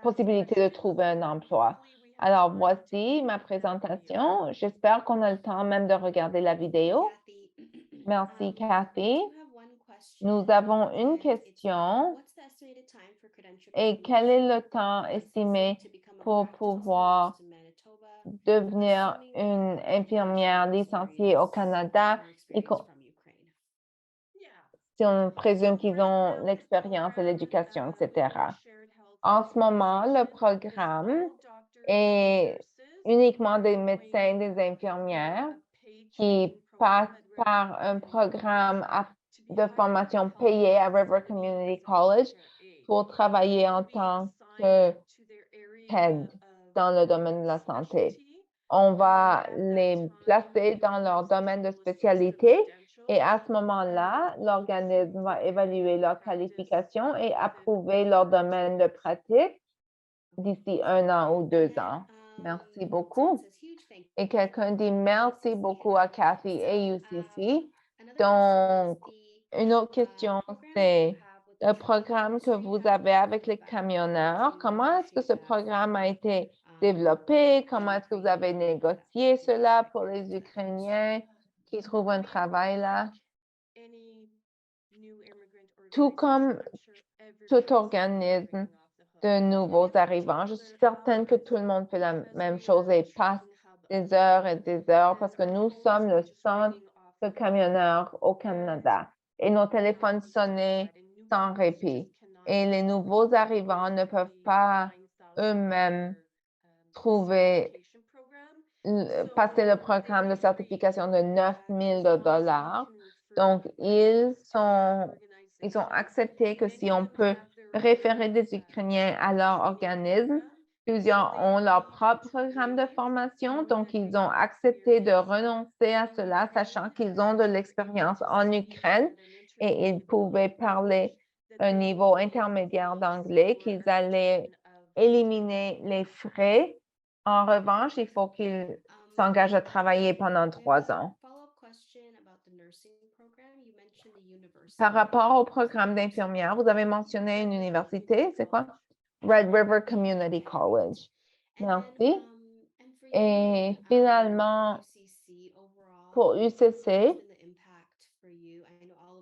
possibilité de trouver un emploi. Alors, voici ma présentation. J'espère qu'on a le temps même de regarder la vidéo. Merci, Cathy. Nous avons une question. Et quel est le temps estimé pour pouvoir devenir une infirmière licenciée au Canada? si on présume qu'ils ont l'expérience et l'éducation, etc. En ce moment, le programme est uniquement des médecins, des infirmières qui passent par un programme de formation payée à River Community College pour travailler en tant que TED dans le domaine de la santé. On va les placer dans leur domaine de spécialité et à ce moment-là, l'organisme va évaluer leur qualification et approuver leur domaine de pratique d'ici 1 an ou 2 ans. Merci beaucoup. Et quelqu'un dit merci beaucoup à Cathy et UCC. Donc, une autre question, c'est le programme que vous avez avec les camionneurs. Comment est-ce que ce programme a été développé? Comment est-ce que vous avez négocié cela pour les Ukrainiens qui trouvent un travail là? Tout comme tout organisme de nouveaux arrivants, je suis certaine que tout le monde fait la même chose et passe des heures et des heures parce que nous sommes le centre de camionneurs au Canada et nos téléphones sonnaient sans répit. Et les nouveaux arrivants ne peuvent pas eux-mêmes passer le programme de certification de 9 000 $. Donc, ils ont accepté que si on peut référer des Ukrainiens à leur organisme, plusieurs ont leur propre programme de formation, donc ils ont accepté de renoncer à cela, sachant qu'ils ont de l'expérience en Ukraine et ils pouvaient parler un niveau intermédiaire d'anglais, qu'ils allaient éliminer les frais. En revanche, il faut qu'ils s'engagent à travailler pendant 3 ans. Par rapport au programme d'infirmière, vous avez mentionné une université, c'est quoi? Red River Community College. Merci. Et finalement, pour UCC,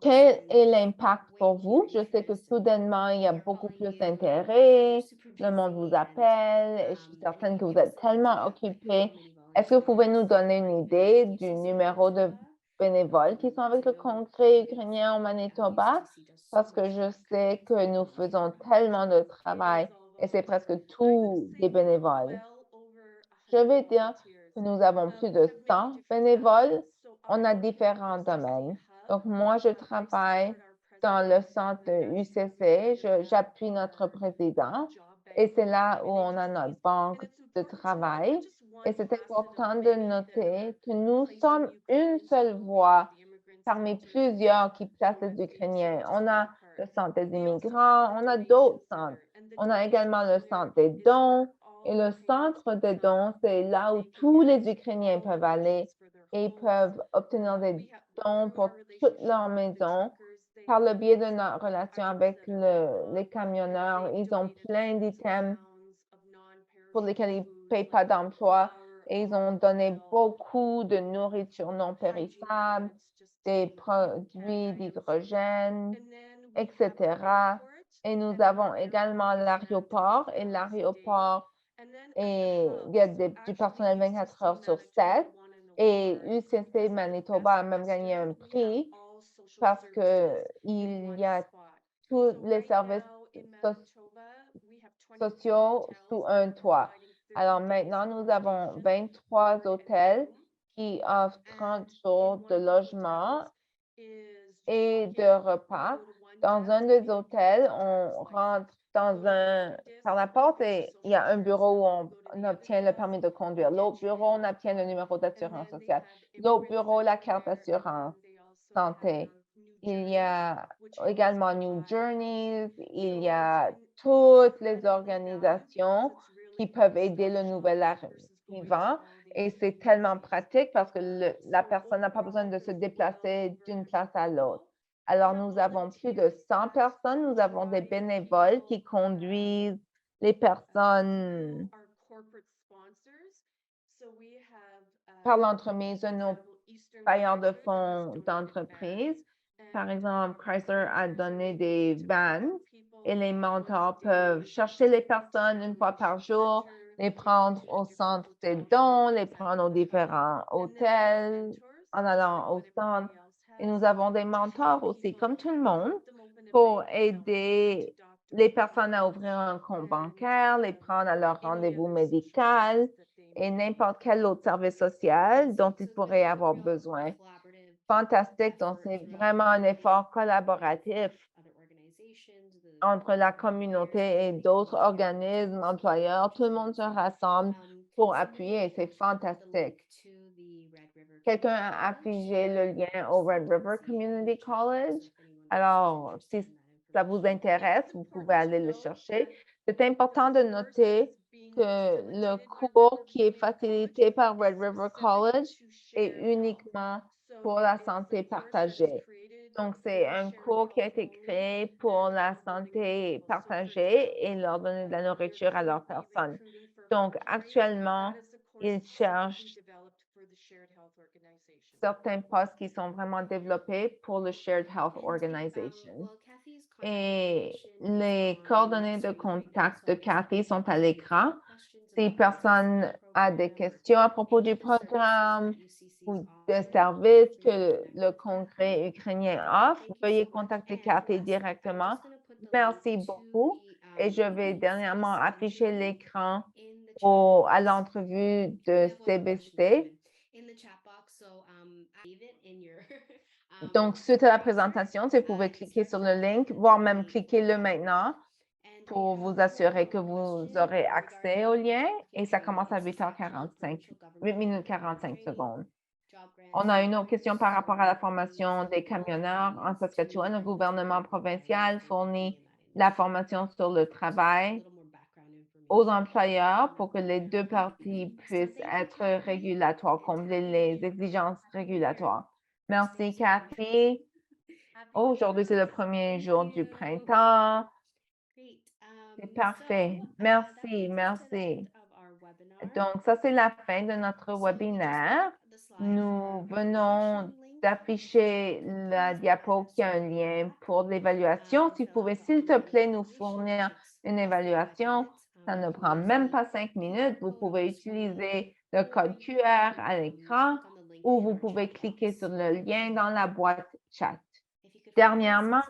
quel est l'impact pour vous? Je sais que soudainement, il y a beaucoup plus d'intérêt, le monde vous appelle, et je suis certaine que vous êtes tellement occupés. Est-ce que vous pouvez nous donner une idée du numéro de bénévoles qui sont avec le Congrès ukrainien au Manitoba? Parce que je sais que nous faisons tellement de travail et c'est presque tous des bénévoles. Je vais dire que nous avons plus de 100 bénévoles. On a différents domaines. Donc, moi, je travaille dans le centre UCC. J'appuie notre président et c'est là où on a notre banque de travail. Et c'est important de noter que nous sommes une seule voix parmi plusieurs qui placent les Ukrainiens. On a le centre des immigrants, on a d'autres centres. On a également le centre des dons. Et le centre des dons, c'est là où tous les Ukrainiens peuvent aller et peuvent obtenir des dons pour toute leur maison. Par le biais de notre relation avec les camionneurs, ils ont plein d'items pour lesquels ils ne payent pas d'emploi et ils ont donné beaucoup de nourriture non périssable, des produits d'hydrogène, etc. Et nous avons également l'aéroport et l'aéroport, il y a du personnel 24 heures sur 7 et UCC Manitoba a même gagné un prix parce qu'il y a tous les services sociaux sous un toit. Alors maintenant, nous avons 23 hôtels qui offrent 30 jours de logement et de repas. Dans un des hôtels, on rentre par la porte et il y a un bureau où on obtient le permis de conduire. L'autre bureau, on obtient le numéro d'assurance sociale. L'autre bureau, la carte d'assurance santé. Il y a également New Journeys, il y a toutes les organisations qui peuvent aider le nouvel arrivant. Et c'est tellement pratique parce que la personne n'a pas besoin de se déplacer d'une place à l'autre. Alors, nous avons plus de 100 personnes. Nous avons des bénévoles qui conduisent les personnes par l'entremise de nos bailleurs de fonds d'entreprise. Par exemple, Chrysler a donné des vans et les mentors peuvent chercher les personnes une fois par jour, les prendre au centre des dons, les prendre aux différents hôtels en allant au centre. Et nous avons des mentors aussi, comme tout le monde, pour aider les personnes à ouvrir un compte bancaire, les prendre à leur rendez-vous médical et n'importe quel autre service social dont ils pourraient avoir besoin. Fantastique, donc c'est vraiment un effort collaboratif entre la communauté et d'autres organismes, employeurs. Tout le monde se rassemble pour appuyer, c'est fantastique. Quelqu'un a affigé le lien au Red River Community College. Alors, si ça vous intéresse, vous pouvez aller le chercher. C'est important de noter que le cours qui est facilité par Red River College est uniquement pour la santé partagée. Donc, c'est un cours qui a été créé pour la santé partagée et leur donner de la nourriture à leurs personnes. Donc, actuellement, ils cherchent certains postes qui sont vraiment développés pour le Shared Health Organization. Et les coordonnées de contact de Cathy sont à l'écran. Si personne a des questions à propos du programme ou des services que le Congrès ukrainien offre, veuillez contacter Cathy directement. Merci beaucoup. Et je vais dernièrement afficher l'écran à l'entrevue de CBC. Donc, suite à la présentation, si vous pouvez cliquer sur le link, voire même cliquez-le maintenant pour vous assurer que vous aurez accès au lien. Et ça commence à 8h45, 8 minutes 45 secondes. On a une autre question par rapport à la formation des camionneurs en Saskatchewan. Le gouvernement provincial fournit la formation sur le travail aux employeurs pour que les deux parties puissent être régulatoires, combler les exigences régulatoires. Merci, Cathy. Aujourd'hui, c'est le premier jour du printemps. C'est parfait. Merci, merci. Donc, ça, c'est la fin de notre webinaire. Nous venons d'afficher la diapo qui a un lien pour l'évaluation. Si vous pouvez, s'il te plaît, nous fournir une évaluation, ça ne prend même pas 5 minutes. Vous pouvez utiliser le code QR à l'écran ou vous pouvez cliquer sur le lien dans la boîte chat. Dernièrement,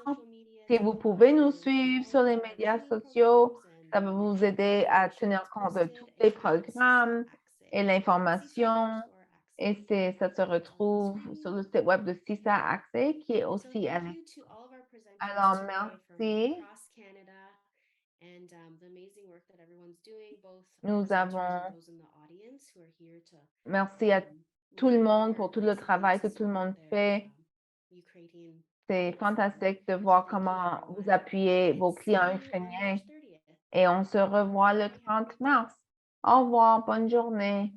si vous pouvez nous suivre sur les médias sociaux, ça va vous aider à tenir compte de tous les programmes et l'information. Et ça se retrouve sur le site web de CISA Accès qui est aussi à l'écran. Alors, merci. Nous avons... Merci à tout le monde pour tout le travail que tout le monde fait. C'est fantastique de voir comment vous appuyez vos clients ukrainiens. Et on se revoit le 30 mars. Au revoir, bonne journée.